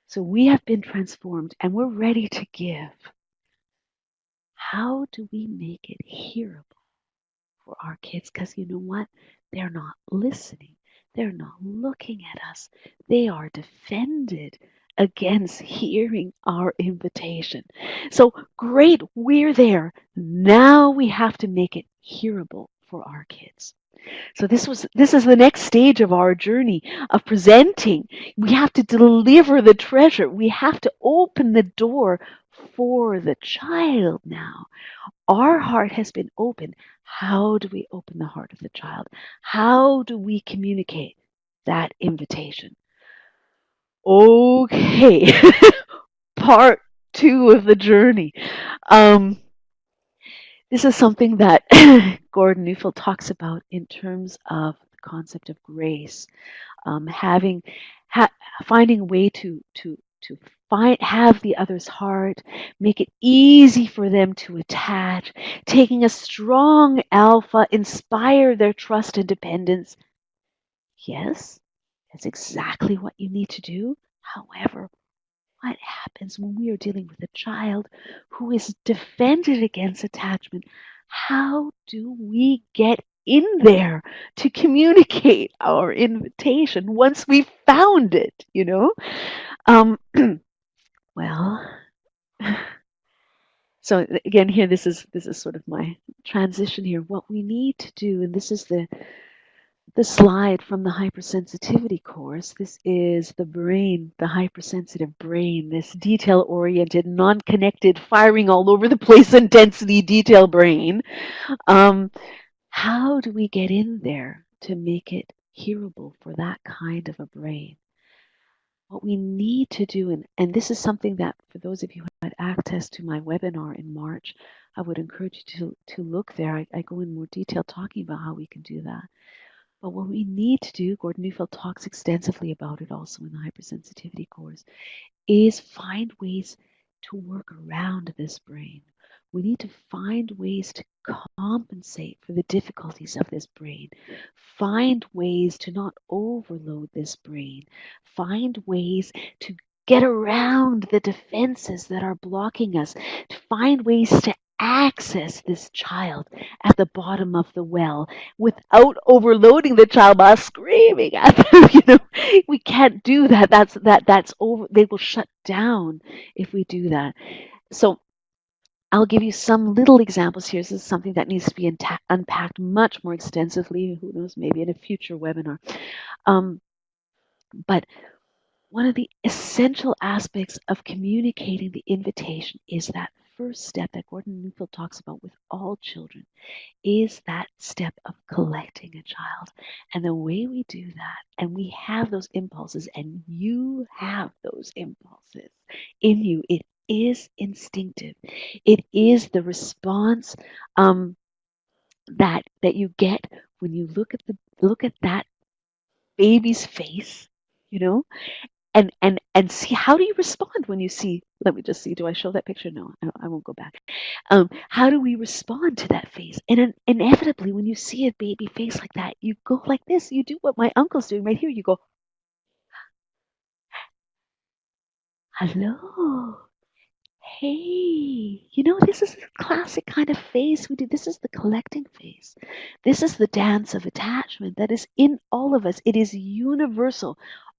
S1: So we have been transformed and we're ready to give. How do we make it hearable for our kids? Because you know what? They're not listening. They're not looking at us. They are defended against hearing our invitation. So great, we're there. Now we have to make it hearable for our kids. So this is the next stage of our journey of presenting. We have to deliver the treasure. We have to open the door for the child now. Our heart has been opened. How do we open the heart of the child? How do we communicate that invitation? Okay, part 2 of the journey. This is something that Gordon Neufeld talks about in terms of the concept of grace, having finding a way to have the other's heart, make it easy for them to attach, taking a strong alpha, inspire their trust and dependence. Yes, that's exactly what you need to do. However, what happens when we are dealing with a child who is defended against attachment? How do we get in there to communicate our invitation once we've found it, Um, well, so again, here, this is sort of my transition here. What we need to do, and this is the slide from the hypersensitivity course. This is the brain, the hypersensitive brain, this detail-oriented, non-connected, firing all over the place intensity detail brain. How do we get in there to make it hearable for that kind of a brain? What we need to do, and this is something that for those of you who had access to my webinar in March, I would encourage you to look there. I go in more detail talking about how we can do that. But what we need to do, Gordon Neufeld talks extensively about it also in the hypersensitivity course, is find ways to work around this brain. We need to find ways to compensate for the difficulties of this brain. Find ways to not overload this brain. Find ways to get around the defenses that are blocking us. To find ways to access this child at the bottom of the well without overloading the child by screaming at them. We can't do that. That's over. They will shut down if we do that. So I'll give you some little examples here. This is something that needs to be unpacked much more extensively. Who knows, maybe in a future webinar. But one of the essential aspects of communicating the invitation is that first step that Gordon Neufeld talks about with all children, is that step of collecting a child. And the way we do that, and we have those impulses, and you have those impulses in you, it is instinctive. It is the response that you get when you look at that baby's face, and see, how do you respond when you see, let me just see, do I show that picture? No, I won't go back. How do we respond to that face? And inevitably, when you see a baby face like that, you go like this. You do what my uncle's doing right here. You go, hello. Hey, this is the classic kind of face we do. This is the collecting face. This is the dance of attachment that is in all of us. It is universal.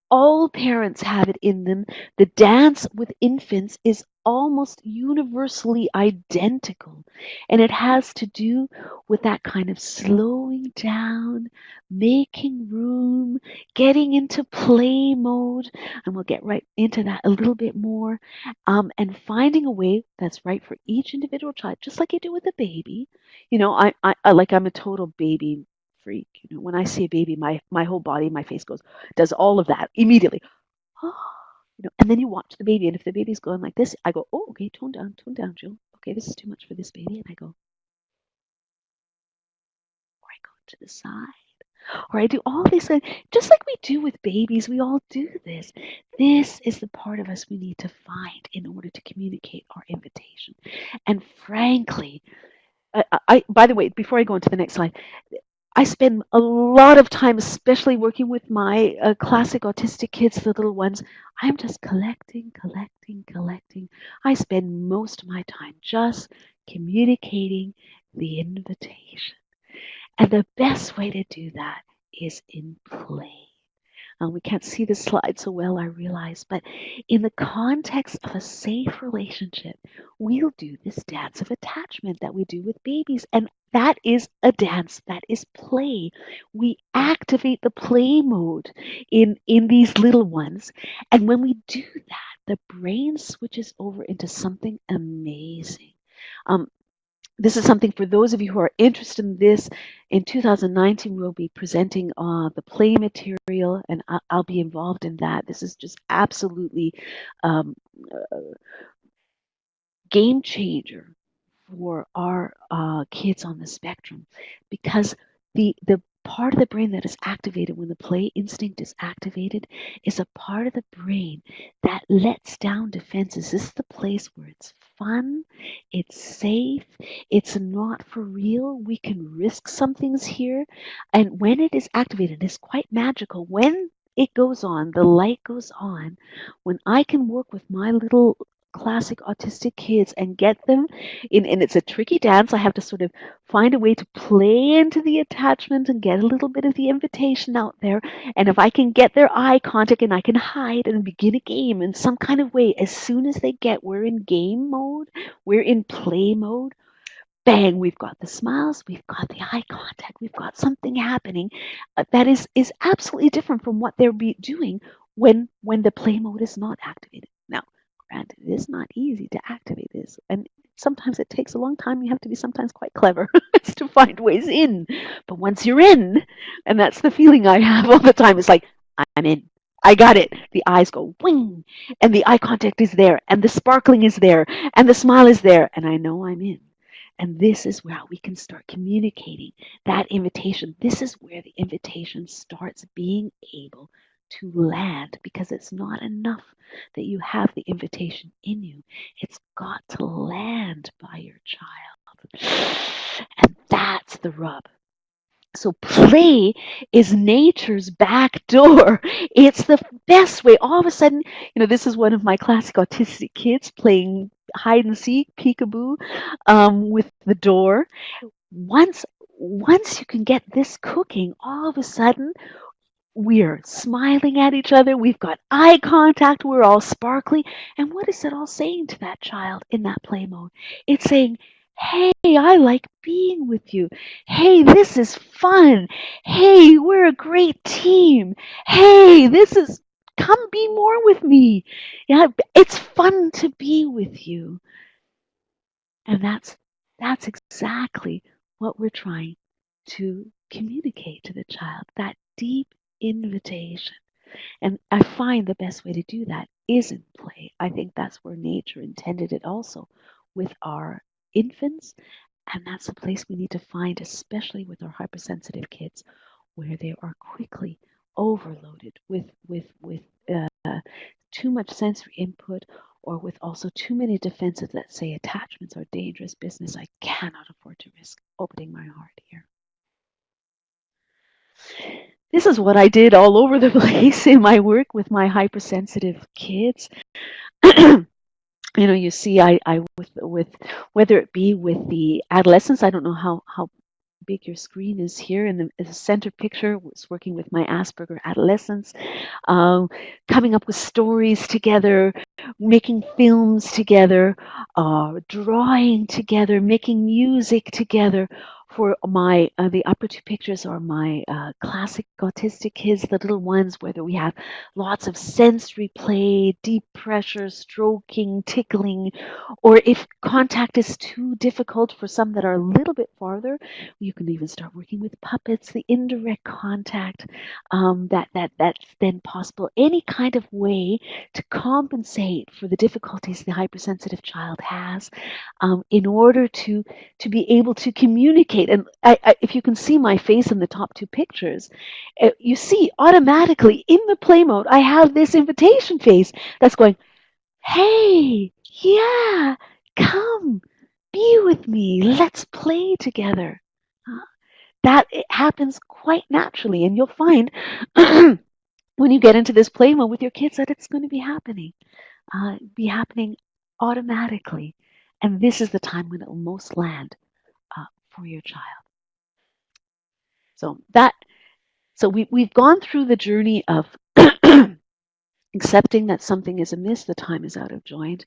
S1: All parents have it in them. The dance with infants is almost universally identical. And it has to do with that kind of slowing down, making room, getting into play mode. And we'll get right into that a little bit more. And finding a way that's right for each individual child, just like you do with a baby. I'm a total baby freak. When I see a baby, my whole body, my face does all of that immediately. And then you watch the baby, and if the baby's going like this, I go, oh, okay, tone down, Jill. Okay, this is too much for this baby, and I go, or I go to the side, or I do all these things, just like we do with babies. We all do this. This is the part of us we need to find in order to communicate our invitation. And frankly, by the way, before I go into the next slide, I spend a lot of time, especially working with my classic autistic kids, the little ones. I'm just collecting. I spend most of my time just communicating the invitation. And the best way to do that is in play. We can't see the slide so well, I realize, but in the context of a safe relationship, we'll do this dance of attachment that we do with babies. And that is a dance, that is play. We activate the play mode in these little ones. And when we do that, the brain switches over into something amazing. Um, this is something for those of you who are interested in this. In 2019, we'll be presenting the play material, and I'll be involved in that. This is just absolutely um, a game changer for our kids on the spectrum, because the part of the brain that is activated when the play instinct is activated is a part of the brain that lets down defenses. This is the place where it's fun, it's safe, it's not for real. We can risk some things here. And when it is activated, it's quite magical. When it goes on, the light goes on, when I can work with my little classic autistic kids and get them in, and it's a tricky dance. I have to sort of find a way to play into the attachment and get a little bit of the invitation out there. And if I can get their eye contact and I can hide and begin a game in some kind of way, as soon as they get, we're in game mode, we're in play mode, bang, we've got the smiles, we've got the eye contact, we've got something happening that is absolutely different from what they're doing when the play mode is not activated. Now, granted, it is not easy to activate this, and sometimes it takes a long time. You have to be sometimes quite clever to find ways in. But once you're in, and that's the feeling I have all the time, it's like, I'm in. I got it. The eyes go wing, and the eye contact is there, and the sparkling is there, and the smile is there, and I know I'm in. And this is where we can start communicating that invitation. This is where the invitation starts being able to land, because it's not enough that you have the invitation in you. It's got to land by your child. And that's the rub. So play is nature's back door. It's the best way. All of a sudden, this is one of my classic autistic kids playing hide and seek, peekaboo, with the door. Once you can get this cooking, all of a sudden we're smiling at each other. We've got eye contact. We're all sparkly. And what is it all saying to that child in that play mode? It's saying, hey, I like being with you. Hey, this is fun. Hey, we're a great team. Hey, come be more with me. Yeah, it's fun to be with you. And that's exactly what we're trying to communicate to the child, that deep invitation. And I find the best way to do that is in play. I think that's where nature intended it also with our infants. And that's the place we need to find, especially with our hypersensitive kids, where they are quickly overloaded with too much sensory input, or with also too many defenses that say attachments are dangerous business, I cannot afford to risk opening my heart here. This is what I did all over the place in my work with my hypersensitive kids. You see, I with whether it be with the adolescents, I don't know how big your screen is here. In the center picture was working with my Asperger adolescents, um, coming up with stories together, making films together, drawing together, making music together. For my the upper two pictures are my classic autistic kids, the little ones, whether we have lots of sensory play, deep pressure, stroking, tickling, or if contact is too difficult for some that are a little bit farther, you can even start working with puppets, the indirect contact, that's then possible. Any kind of way to compensate for the difficulties the hypersensitive child has, in order to be able to communicate. And if you can see my face in the top two pictures, you see automatically in the play mode, I have this invitation face that's going, hey, yeah, come, be with me, let's play together. That it happens quite naturally, and you'll find when you get into this play mode with your kids that it's going to be happening automatically. And this is the time when it will most land for your child. So we've gone through the journey of accepting that something is amiss, the time is out of joint,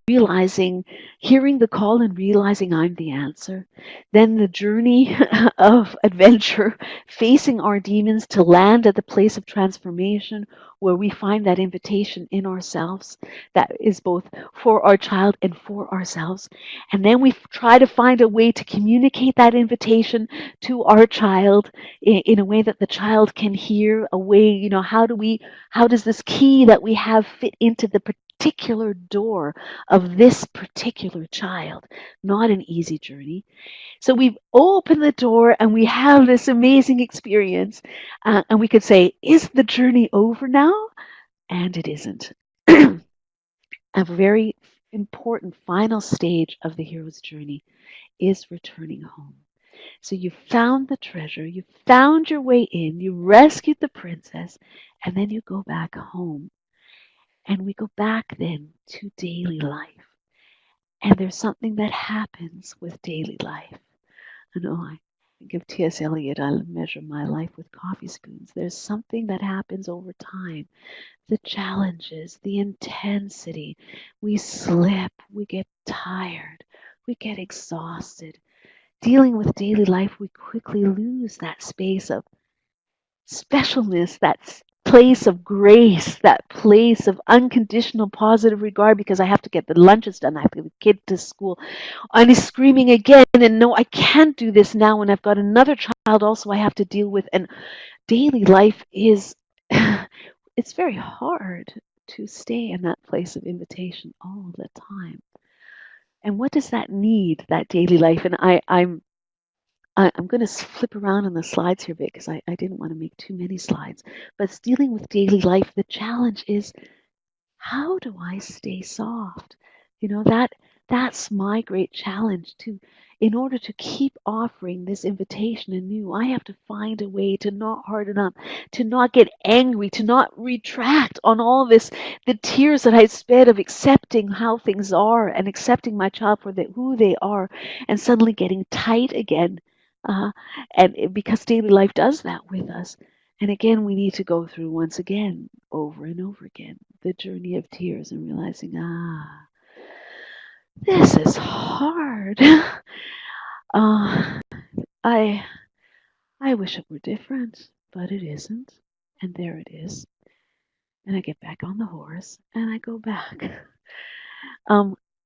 S1: realizing, hearing the call and realizing I'm the answer. Then the journey of adventure, facing our demons to land at the place of transformation where we find that invitation in ourselves that is both for our child and for ourselves. And then we try to find a way to communicate that invitation to our child in a way that the child can hear, a way, how does this key that we have fit into the particular door of this particular child? Not an easy journey. So we've opened the door and we have this amazing experience. And we could say, is the journey over now? And it isn't. A very important final stage of the hero's journey is returning home. So you found the treasure, you found your way in, you rescued the princess, and then you go back home. And we go back then to daily life. And there's something that happens with daily life. I think of T.S. Eliot, I measure my life with coffee spoons. There's something that happens over time. The challenges, the intensity. We slip, we get tired, we get exhausted. Dealing with daily life, we quickly lose that space of specialness, that place of grace, that place of unconditional positive regard because I have to get the lunches done, I have to get the kid to school. And he's screaming again, and no, I can't do this now when I've got another child also I have to deal with. And daily life is, it's very hard to stay in that place of invitation all the time. And what does that need, that daily life? And I'm going to flip around on the slides here a bit because I didn't want to make too many slides. But it's dealing with daily life. The challenge is, how do I stay soft? That's my great challenge in order to keep offering this invitation anew. I have to find a way to not harden up, to not get angry, to not retract on all this, the tears that I sped of accepting how things are and accepting my child for who they are, and suddenly getting tight again. Because daily life does that with us. And again, we need to go through once again, over and over again, the journey of tears and realizing, this is hard. I wish it were different, but it isn't. And there it is. And I get back on the horse and I go back.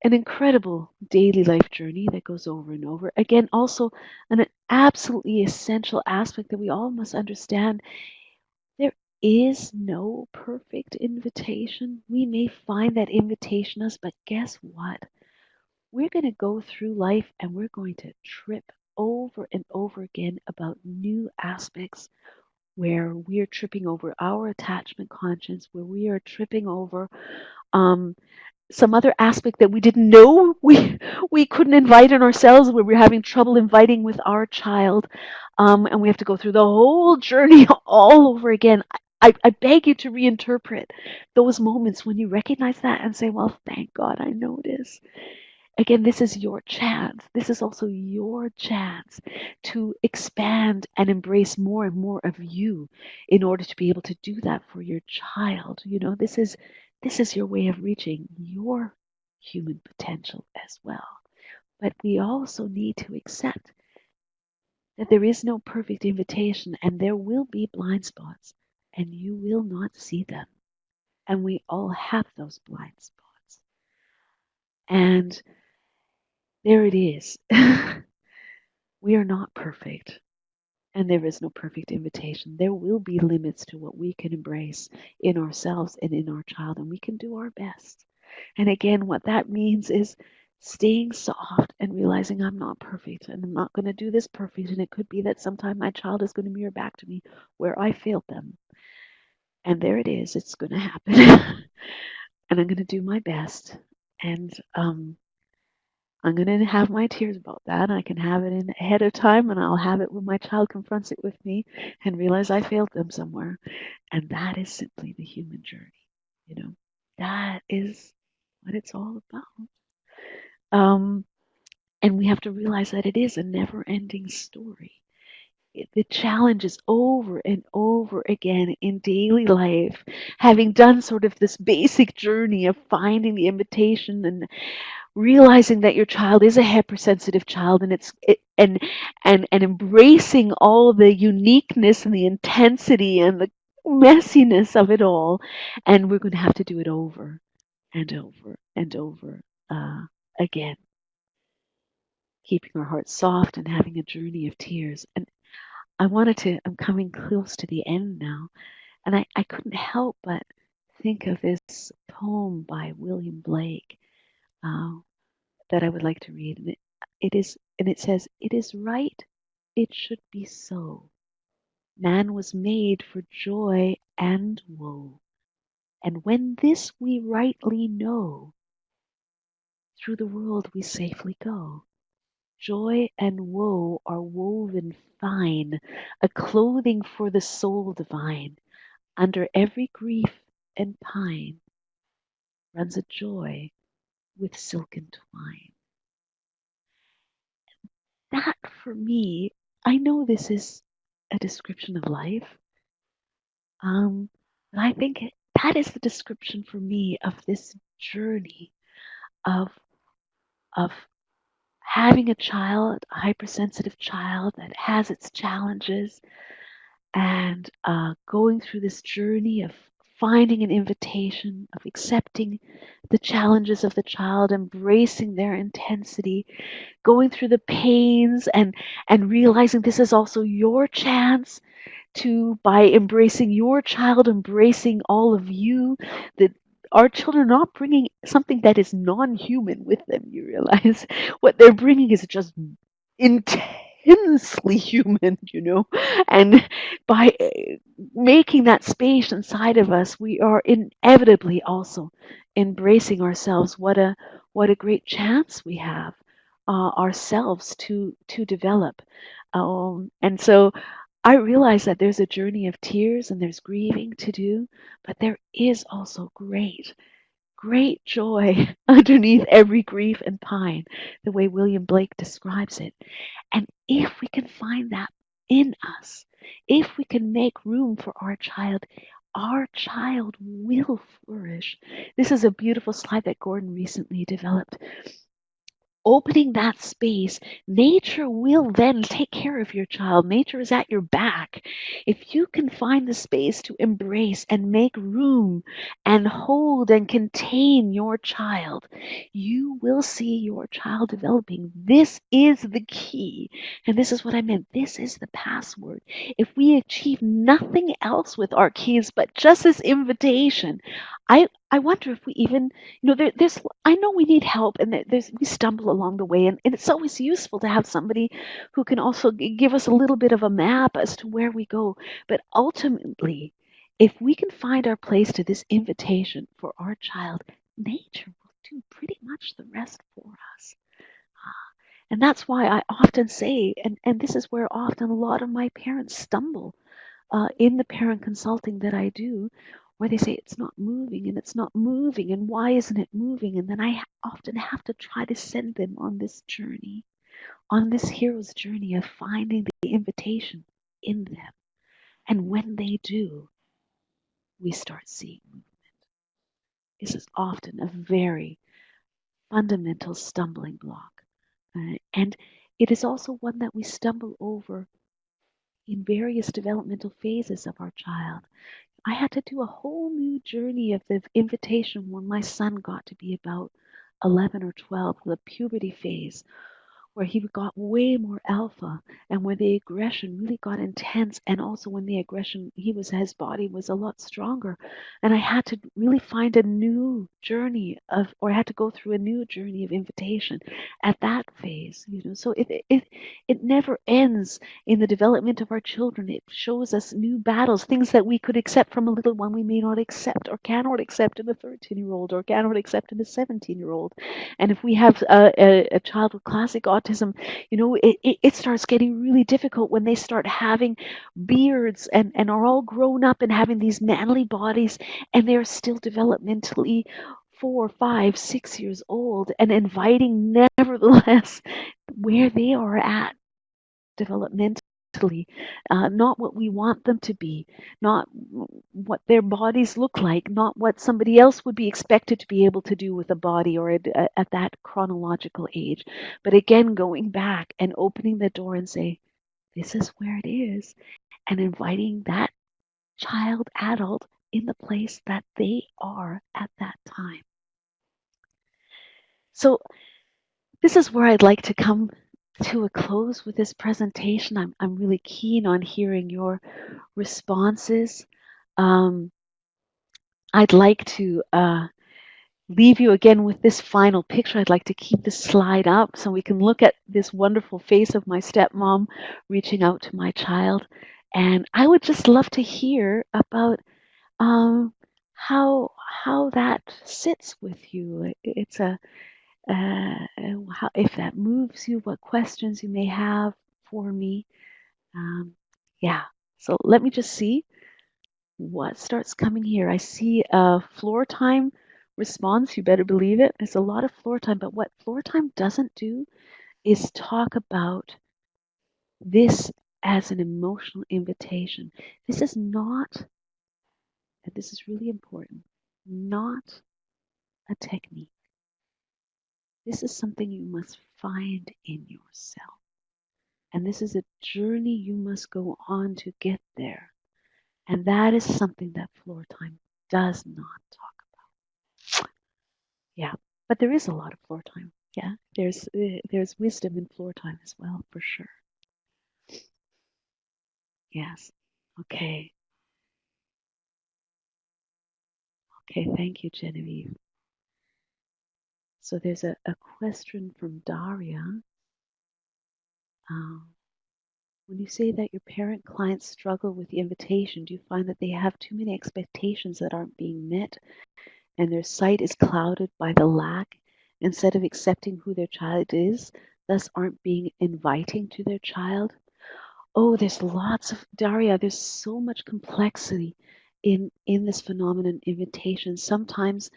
S1: An incredible daily life journey that goes over and over. Again, also an absolutely essential aspect that we all must understand. There is no perfect invitation. We may find that invitation us, but guess what? We're going to go through life and we're going to trip over and over again about new aspects where we are tripping over our attachment conscience, where we are tripping over um, some other aspect that we didn't know we couldn't invite in ourselves, where we're having trouble inviting with our child, and we have to go through the whole journey all over again. I beg you to reinterpret those moments when you recognize that and say, well, thank God I know this. Again, this is your chance. This is also your chance to expand and embrace more and more of you in order to be able to do that for your child. This is your way of reaching your human potential as well. But we also need to accept that there is no perfect invitation and there will be blind spots and you will not see them. And we all have those blind spots. And there it is. We are not perfect, and there is no perfect invitation. There will be limits to what we can embrace in ourselves and in our child, and we can do our best. And again, what that means is staying soft and realizing I'm not perfect and I'm not going to do this perfect. And it could be that sometime my child is going to mirror back to me where I failed them. And there it is, it's going to happen. And I'm going to do my best. And I'm going to have my tears about that. I can have it in ahead of time, and I'll have it when my child confronts it with me and realize I failed them somewhere. And that is simply the human journey. You know, that is what it's all about. Um, and we have to realize that it is a never-ending story. The challenge is over and over again in daily life, having done sort of this basic journey of finding the invitation and realizing that your child is a hypersensitive child, and and embracing all the uniqueness and the intensity and the messiness of it all. And we're going to have to do it over and over and over again, keeping our hearts soft and having a journey of tears. And I'm coming close to the end now, and I couldn't help but think of this poem by William Blake, uh, that I would like to read. And it says, "It is right, it should be so. Man was made for joy and woe. And when this we rightly know, through the world we safely go. Joy and woe are woven fine, a clothing for the soul divine. Under every grief and pine runs a joy with silken twine." That for me, I know this is a description of life, but I think that is the description for me of this journey of of having a child, a hypersensitive child that has its challenges, and going through this journey of finding an invitation, of accepting the challenges of the child, embracing their intensity, going through the pains, and realizing this is also your chance to, by embracing your child, embracing all of you, that our children are not bringing something that is non-human with them. You realize what they're bringing is just intensely human, and by making that space inside of us, we are inevitably also embracing ourselves. What a great chance we have ourselves to develop. And so I realize that there's a journey of tears and there's grieving to do, but there is also great joy underneath every grief and pine, the way William Blake describes it. And if we can find that in us, if we can make room for our child will flourish. This is a beautiful slide that Gordon recently developed. Opening that space, nature will then take care of your child. Nature is at your back. If you can find the space to embrace and make room and hold and contain your child, you will see your child developing. This is the key. And this is what I meant. This is the password. If we achieve nothing else with our keys but just this invitation, I wonder if we even, there's, I know we need help and we stumble along the way, and it's always useful to have somebody who can also give us a little bit of a map as to where we go. But ultimately, if we can find our place to this invitation for our child, nature will do pretty much the rest for us. And that's why I often say, and this is where often a lot of my parents stumble in the parent consulting that I do, where they say it's not moving and it's not moving and why isn't it moving? And then I often have to try to send them on this journey, on this hero's journey of finding the invitation in them. And when they do, we start seeing movement. This is often a very fundamental stumbling block. And it is also one that we stumble over in various developmental phases of our child. I had to do a whole new journey of the invitation when my son got to be about 11 or 12, the puberty phase, where he got way more alpha and where the aggression really got intense, and also when the aggression, his body was a lot stronger. And I had to really find a new journey of, or I had to go through a new journey of invitation at that phase. So it never ends in the development of our children. It shows us new battles, things that we could accept from a little one we may not accept or cannot accept in a 13-year-old or cannot accept in a 17-year-old. And if we have a child with classic autism, it starts getting really difficult when they start having beards and are all grown up and having these manly bodies, and they're still developmentally 4, 5, 6 years old, and inviting, nevertheless, where they are at developmentally, not what we want them to be, not what their bodies look like, not what somebody else would be expected to be able to do with a body or at that chronological age. But again, going back and opening the door and say, this is where it is, and inviting that child, adult, in the place that they are at that time. So this is where I'd like to come to a close with this presentation. I'm really keen on hearing your responses. I'd like to leave you again with this final picture. I'd like to keep this slide up so we can look at this wonderful face of my stepmom reaching out to my child. And I would just love to hear about how that sits with you. It's if that moves you, what questions you may have for me. Yeah, so let me just see what starts coming here. I see a floor time response. You better believe it. There's a lot of floor time, but what floor time doesn't do is talk about this as an emotional invitation. This is not, and this is really important, not a technique. This is something you must find in yourself. And this is a journey you must go on to get there. And that is something that floor time does not talk about. Yeah, but there is a lot of floor time. Yeah, there's wisdom in floor time as well, for sure. Yes. Okay. Okay, thank you, Genevieve. So there's a question from Daria. When you say that your parent clients struggle with the invitation, do you find that they have too many expectations that aren't being met and their sight is clouded by the lack instead of accepting who their child is, thus aren't being inviting to their child? Oh, there's lots of, Daria, there's so much complexity in this phenomenon invitation. Sometimes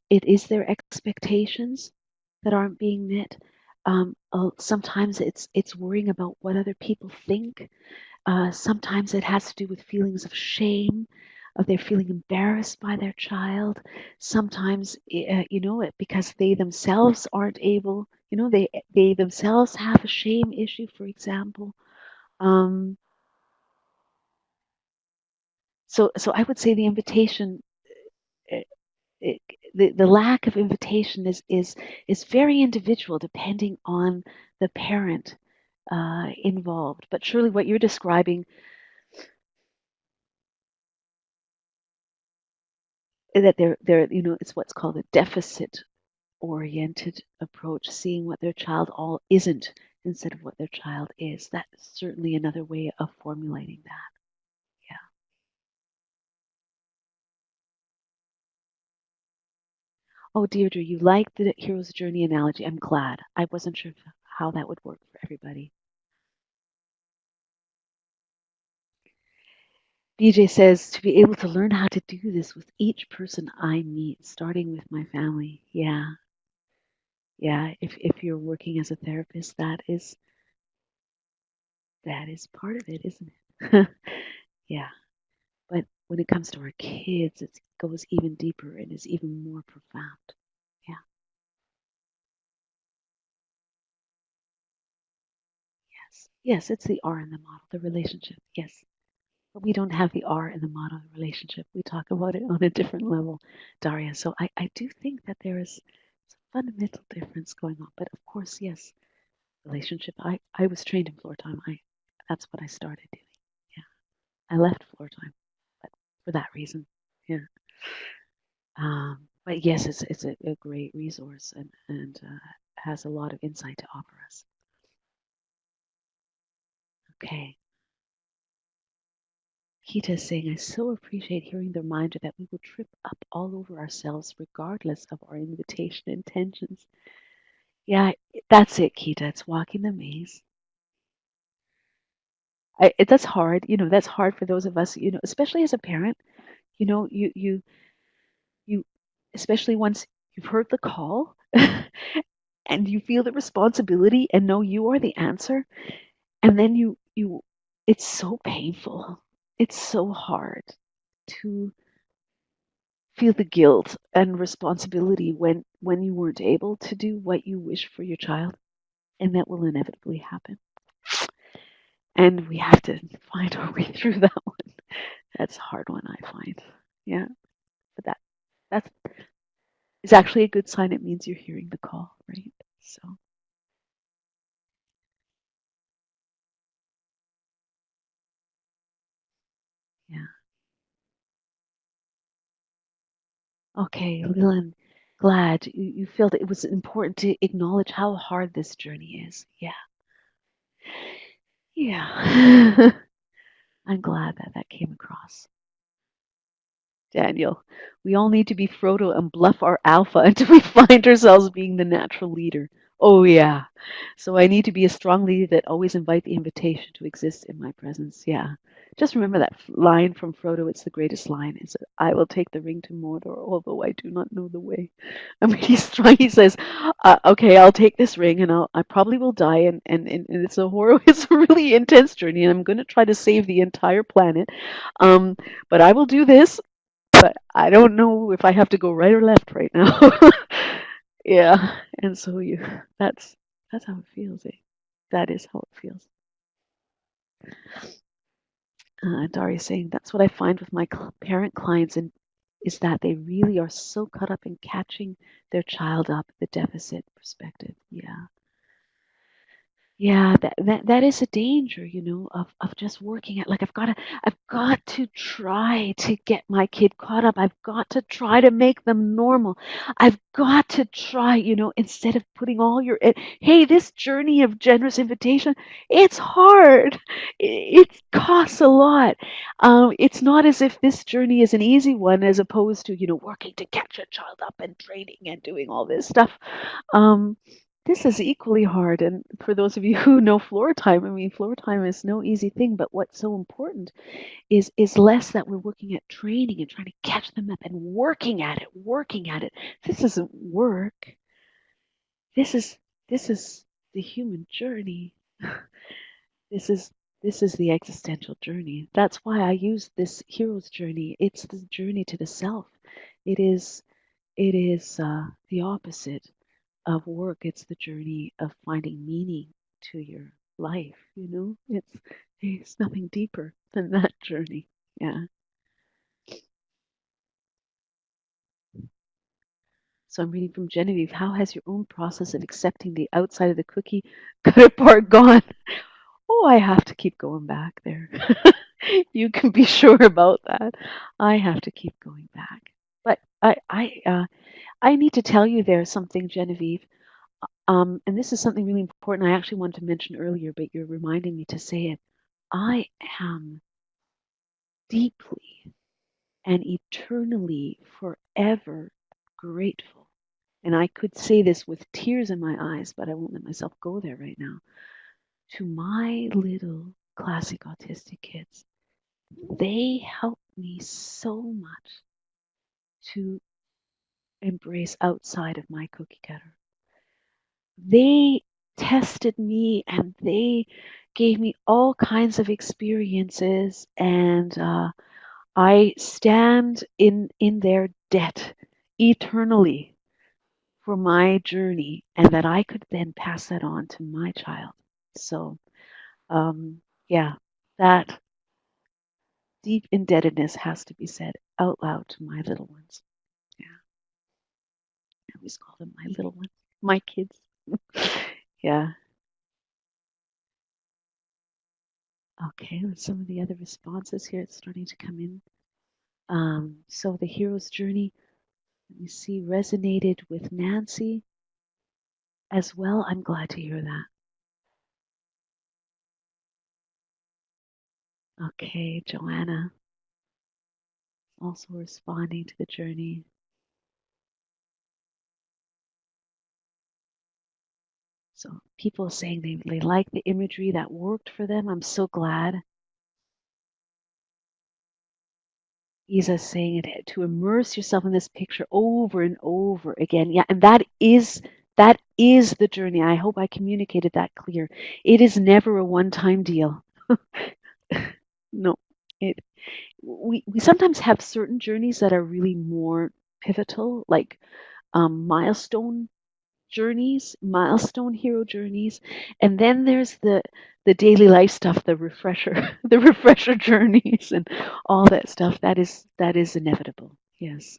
S1: it is their expectations that aren't being met. Sometimes it's worrying about what other people think. Sometimes it has to do with feelings of shame, of they're feeling embarrassed by their child. Sometimes, because they themselves aren't able, they themselves have a shame issue, for example. Um, so I would say the invitation, uh, it, the lack of invitation is very individual depending on the parent involved. But surely what you're describing that they're it's what's called a deficit oriented approach, seeing what their child all isn't instead of what their child is. That's certainly another way of formulating that. Yeah. Oh, Deirdre, you like the hero's journey analogy. I'm glad. I wasn't sure how that would work for everybody. BJ says to be able to learn how to do this with each person I meet, starting with my family. Yeah. Yeah. If you're working as a therapist, that is part of it, isn't it? Yeah. But when it comes to our kids, it goes even deeper and is even more profound. Yeah. Yes. Yes, it's the R in the model, the relationship. Yes. But we don't have the R in the model, the relationship. We talk about it on a different level, Daria. So I do think that there is a fundamental difference going on. But of course, yes, relationship. I was trained in floor time. That's what I started doing. Yeah. I left floor time, but for that reason. Yeah. But yes, it's a great resource and has a lot of insight to offer us. Okay. Kita is saying, I so appreciate hearing the reminder that we will trip up all over ourselves regardless of our invitation intentions. Yeah, that's it, Kita. It's walking the maze. That's hard. That's hard for those of us, especially as a parent. You, especially once you've heard the call and you feel the responsibility and know you are the answer. And then it's so painful. It's so hard to feel the guilt and responsibility when you weren't able to do what you wish for your child, and that will inevitably happen. And we have to find our way through that one. That's a hard one, I find. Yeah, but that's is actually a good sign. It means you're hearing the call, right? So yeah. Okay, Leland, glad you feel that it was important to acknowledge how hard this journey is. Yeah. Yeah. I'm glad that that came across. Daniel, we all need to be Frodo and bluff our alpha until we find ourselves being the natural leader. Oh, yeah. So I need to be a strong leader that always invite the invitation to exist in my presence. Yeah. Just remember that line from Frodo. It's the greatest line. It's, I will take the ring to Mordor, although I do not know the way. I mean, he's trying, he says, okay, I'll take this ring and I probably will die. And it's a horror, it's a really intense journey. And I'm going to try to save the entire planet. Um, but I will do this, but I don't know if I have to go right or left right now. Yeah, and so that's how it feels. Eh? That is how it feels. Daria's saying that's what I find with my parent clients, and is that they really are so caught up in catching their child up, the deficit perspective. Yeah. Yeah, that is a danger, of just working at like I've got to try to get my kid caught up. I've got to try to make them normal. I've got to try, instead of putting all hey, this journey of generous invitation, it's hard. It costs a lot. It's not as if this journey is an easy one as opposed to, working to catch a child up and training and doing all this stuff. Um, this is equally hard, and for those of you who know floor time, I mean, floor time is no easy thing, but what's so important is less that we're working at training and trying to catch them up and working at it, working at it. This isn't work. This is this is the human journey. This is this is the existential journey. That's why I use this hero's journey. It's the journey to the self. It is the opposite of work. It's the journey of finding meaning to your life. It's nothing deeper than that journey. Yeah. So I'm reading from Genevieve. How has your own process of accepting the outside of the cookie cutter part gone? Oh, I have to keep going back there. You can be sure about that. I have to keep going back. But I need to tell you there's something, Genevieve. And this is something really important. I actually wanted to mention earlier, but you're reminding me to say it. I am deeply and eternally forever grateful. And I could say this with tears in my eyes, but I won't let myself go there right now. To my little classic autistic kids, they helped me so much to embrace outside of my cookie cutter. They tested me and they gave me all kinds of experiences, and I stand in their debt eternally for my journey, and that I could then pass that on to my child. So, yeah, that deep indebtedness has to be said out loud to my little ones. Yeah, I always call them my little ones, my kids. Yeah. Okay, with some of the other responses here, it's starting to come in. So the hero's journey, let me see, resonated with Nancy as well. I'm glad to hear that. Okay, Joanna also responding to the journey. So people saying they like the imagery that worked for them. I'm so glad. Isa's saying it to immerse yourself in this picture over and over again. Yeah, and that is the journey. I hope I communicated that clear. It is never a one-time deal. No, it we sometimes have certain journeys that are really more pivotal, like milestone journeys, milestone hero journeys, and then there's the daily life stuff, the refresher, the refresher journeys, and all that stuff. That is inevitable. Yes.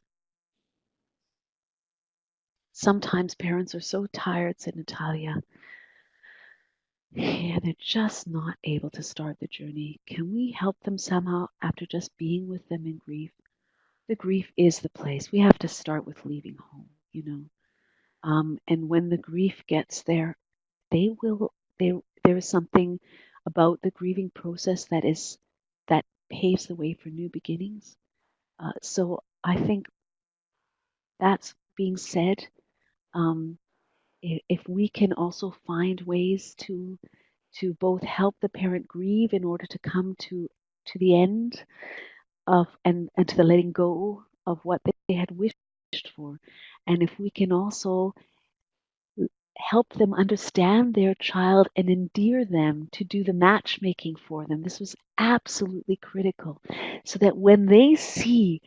S1: Sometimes parents are so tired, said Natalia, and they're just not able to start the journey. Can we help them somehow after just being with them in grief? The grief is the place. We have to start with leaving home, you know. And when the grief gets there, they will there is something about the grieving process that paves the way for new beginnings. So I think that's being said. Um, if we can also find ways to both help the parent grieve in order to come to the end of and to the letting go of what they had wished for, and if we can also help them understand their child and endear them to do the matchmaking for them. This was absolutely critical so that when they see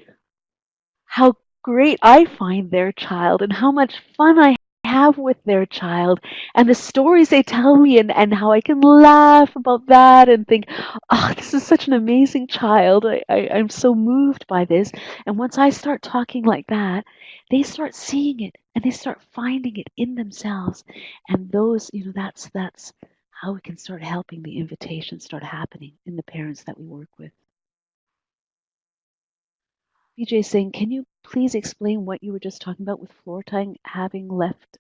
S1: how great I find their child and how much fun I have with their child and the stories they tell me and how I can laugh about that and think, oh, this is such an amazing child. I'm so moved by this. And once I start talking like that, they start seeing it and they start finding it in themselves. And those, that's how we can start helping the invitation start happening in the parents that we work with. BJ saying, can you please explain what you were just talking about with floor time having left?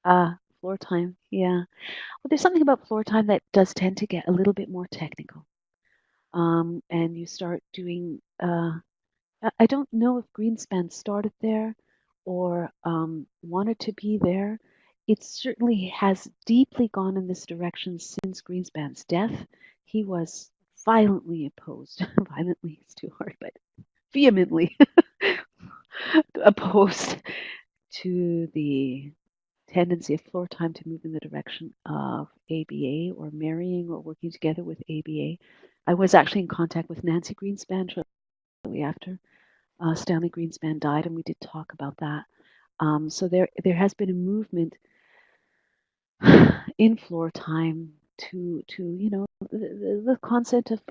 S1: Floor time. Yeah. Well, there's something about floor time that does tend to get a little bit more technical. And you start doing, I don't know if Greenspan started there or wanted to be there. It certainly has deeply gone in this direction since Greenspan's death. He was violently opposed. Violently is too hard, but vehemently opposed to the tendency of floor time to move in the direction of ABA or marrying or working together with ABA. I was actually in contact with Nancy Greenspan shortly after Stanley Greenspan died, and we did talk about that. So there has been a movement in floor time to the concept of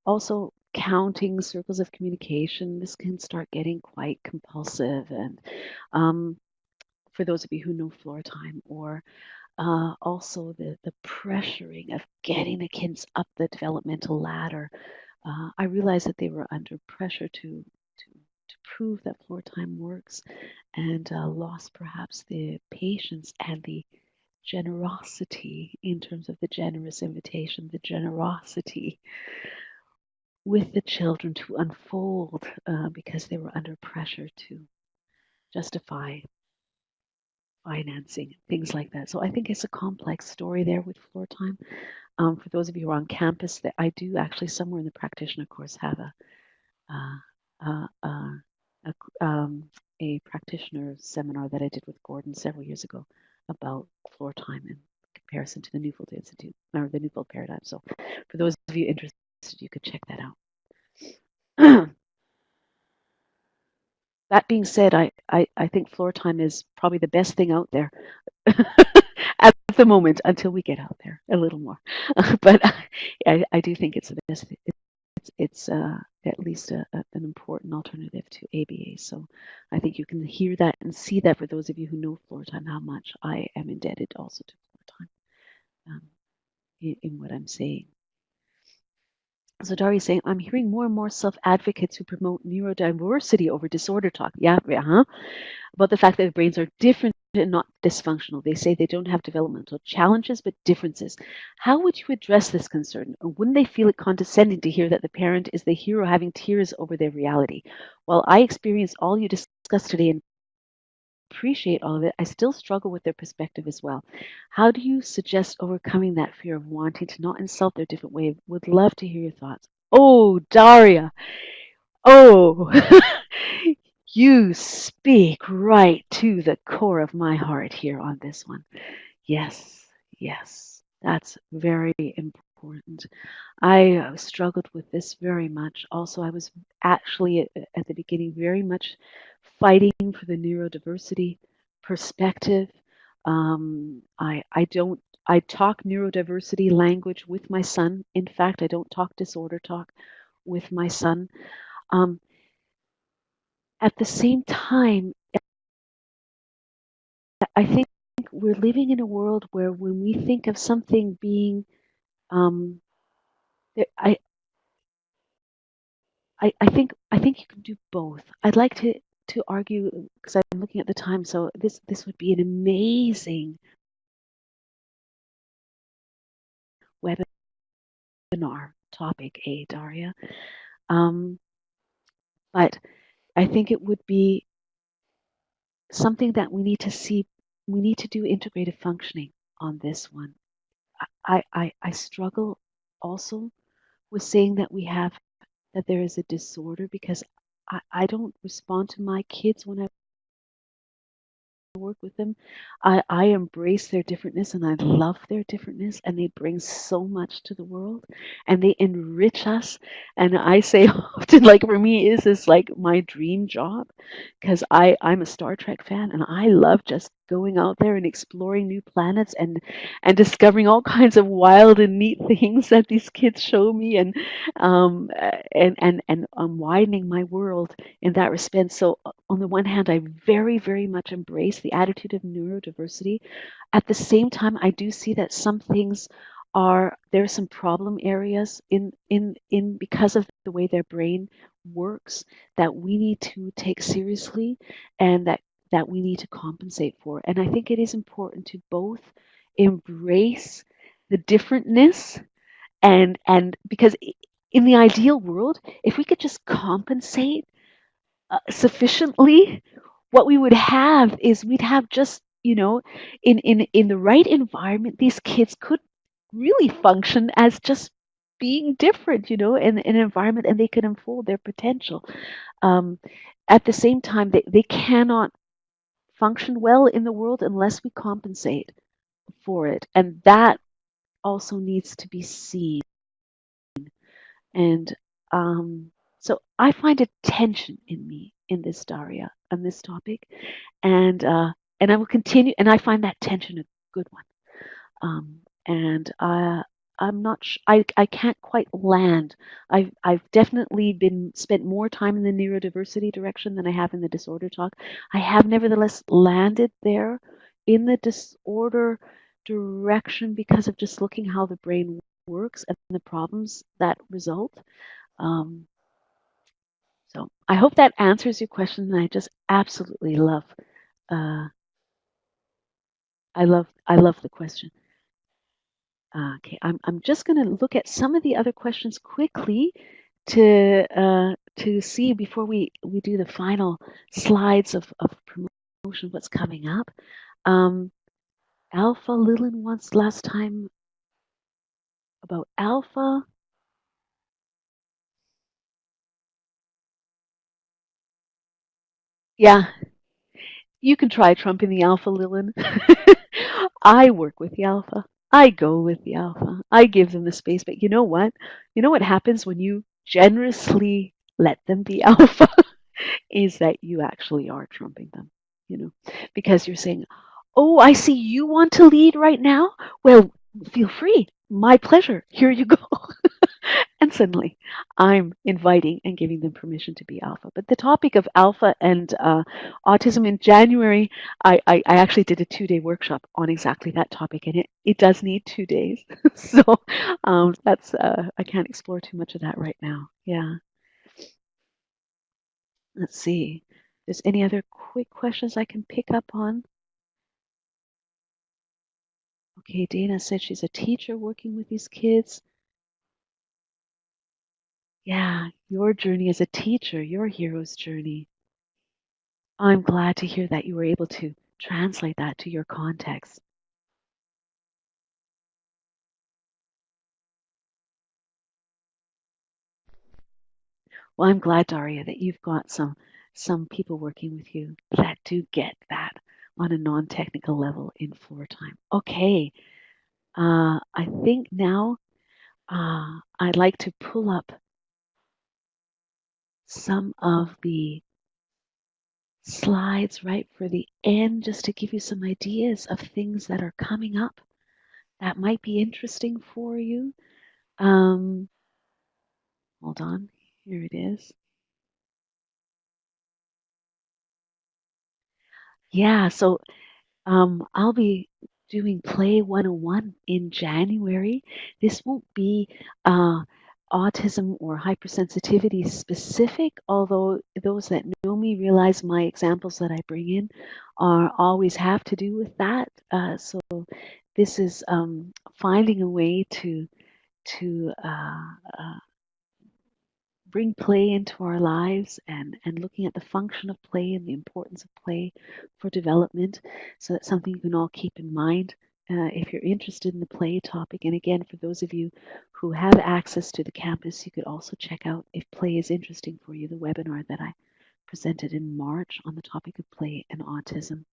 S1: also counting circles of communication. This can start getting quite compulsive, and um, for those of you who know floor time, or also the pressuring of getting the kids up the developmental ladder. I realized that they were under pressure to to prove that floor time works, and lost perhaps the patience and the generosity in terms of the generous invitation, the generosity with the children to unfold because they were under pressure to justify financing, things like that. So I think it's a complex story there with floor time. For those of you who are on campus, that I do actually somewhere in the practitioner course have uh, uh, uh, a practitioner seminar that I did with Gordon several years ago about floor time in comparison to the Neufeld Institute or the Neufeld paradigm. So for those of you interested, you could check that out. That being said, I think floor time is probably the best thing out there at the moment until we get out there a little more. But I do think it's the best. It's at least an important alternative to ABA. So I think you can hear that and see that for those of you who know floor time, how much I am indebted also to floor time in what I'm saying. So Dari is saying, I'm hearing more and more self-advocates who promote neurodiversity over disorder talk. Yeah, about the fact that their brains are different and not dysfunctional. They say they don't have developmental challenges, but differences. How would you address this concern? Or wouldn't they feel it condescending to hear that the parent is the hero having tears over their reality? While I experience all you discussed today and appreciate all of it, I still struggle with their perspective as well. How do you suggest overcoming that fear of wanting to not insult their different way? Would love to hear your thoughts. Oh, Daria. Oh, you speak right to the core of my heart here on this one. Yes, yes, that's very important. I struggled with this very much. Also, I was actually at the beginning very much fighting for the neurodiversity perspective. I talk neurodiversity language with my son. In fact, I don't talk disorder talk with my son. Um, at the same time, I think we're living in a world where when we think of something being, um, I, I think you can do both. I'd like to argue because I'm looking at the time. So this would be an amazing webinar topic, Daria. Um, but I think it would be something that we need to see. We need to do integrative functioning on this one. I struggle also with saying that that there is a disorder because I don't respond to my kids when I work with them. I embrace their differentness and I love their differentness, and they bring so much to the world and they enrich us. And I say often, like for me, is this like my dream job because I'm a Star Trek fan and I love just going out there and exploring new planets and discovering all kinds of wild and neat things that these kids show me and widening my world in that respect. So on the one hand, I very, very much embrace the attitude of neurodiversity. At the same time, I do see that some things there are some problem areas in because of the way their brain works that we need to take seriously and that we need to compensate for. And I think it is important to both embrace the differentness and because in the ideal world, if we could just compensate sufficiently, what we would have is we'd have just, in the right environment, these kids could really function as just being different, in an environment, and they can unfold their potential. Um, at the same time, they cannot function well in the world unless we compensate for it. And that also needs to be seen. And so I find a tension in me in this Daria on this topic, and I will continue. And I find that tension a good one. And I'm not. I can't quite land. I've definitely been spent more time in the neurodiversity direction than I have in the disorder talk. I have nevertheless landed there in the disorder direction because of just looking how the brain works and the problems that result. Um, So I hope that answers your question. And I just absolutely love, uh, I love the question. Okay, I'm just going to look at some of the other questions quickly to see before we do the final slides of promotion what's coming up. Alpha Lilin wants last time about Alpha. Yeah, you can try trumping the Alpha Lilin. I work with the Alpha. I go with the Alpha. I give them the space. But you know what? You know what happens when you generously let them be Alpha is that you actually are trumping them, you know, because you're saying, oh, I see you want to lead right now. Well, feel free. My pleasure. Here you go. And suddenly I'm inviting and giving them permission to be alpha. But the topic of alpha and autism in January, I actually did a 2-day workshop on exactly that topic, and it does need 2 days. So that's, I can't explore too much of that right now. Yeah. Let's see. If there's any other quick questions I can pick up on? Okay, Dana said she's a teacher working with these kids. Yeah, your journey as a teacher, your hero's journey. I'm glad to hear that you were able to translate that to your context. Well, I'm glad, Daria, that you've got some people working with you that do get that on a non-technical level in floor time. Okay, I think now I'd like to pull up some of the slides right for the end just to give you some ideas of things that are coming up that might be interesting for you. Um, hold on, here it is. Yeah, so I'll be doing Play 101 in January. This won't be autism or hypersensitivity specific, although those that know me realize my examples that I bring in are always have to do with that. So this is finding a way to bring play into our lives and looking at the function of play and the importance of play for development. So that's something you can all keep in mind if you're interested in the play topic. And again, for those of you who have access to the campus, you could also check out, if play is interesting for you, the webinar that I presented in March on the topic of play and autism.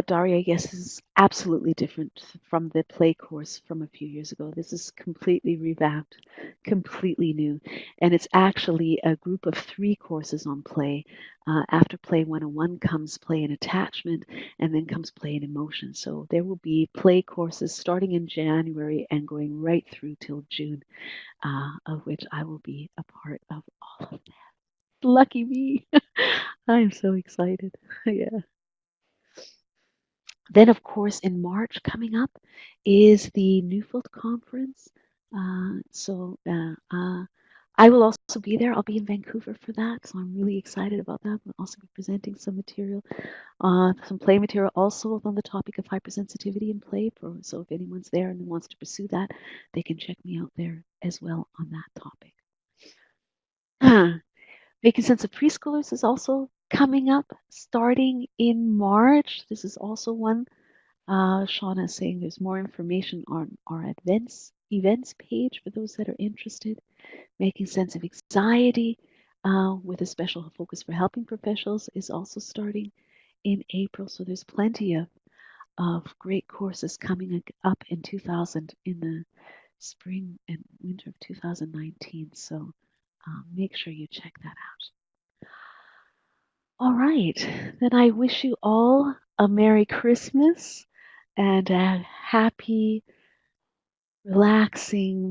S1: Daria, yes, is absolutely different from the play course from a few years ago. This is completely revamped, completely new. And it's actually a group of 3 courses on play. After Play 101 comes Play and Attachment, and then comes Play and Emotion. So there will be play courses starting in January and going right through till June, of which I will be a part of all of that. Lucky me. I'm so excited. Yeah. Then, of course, in March coming up is the Neufeld conference. I will also be there. I'll be in Vancouver for that, so I'm really excited about that. We'll also be presenting some material, some play material also on the topic of hypersensitivity in play. So if anyone's there and wants to pursue that, they can check me out there as well on that topic. Making Sense of Preschoolers is also coming up starting in March. This is also one Shauna is saying there's more information on our events page for those that are interested. Making Sense of Anxiety with a special focus for helping professionals is also starting in April. So there's plenty of great courses coming up in the spring and winter of 2019. So make sure you check that out. All right, then I wish you all a Merry Christmas and a happy, relaxing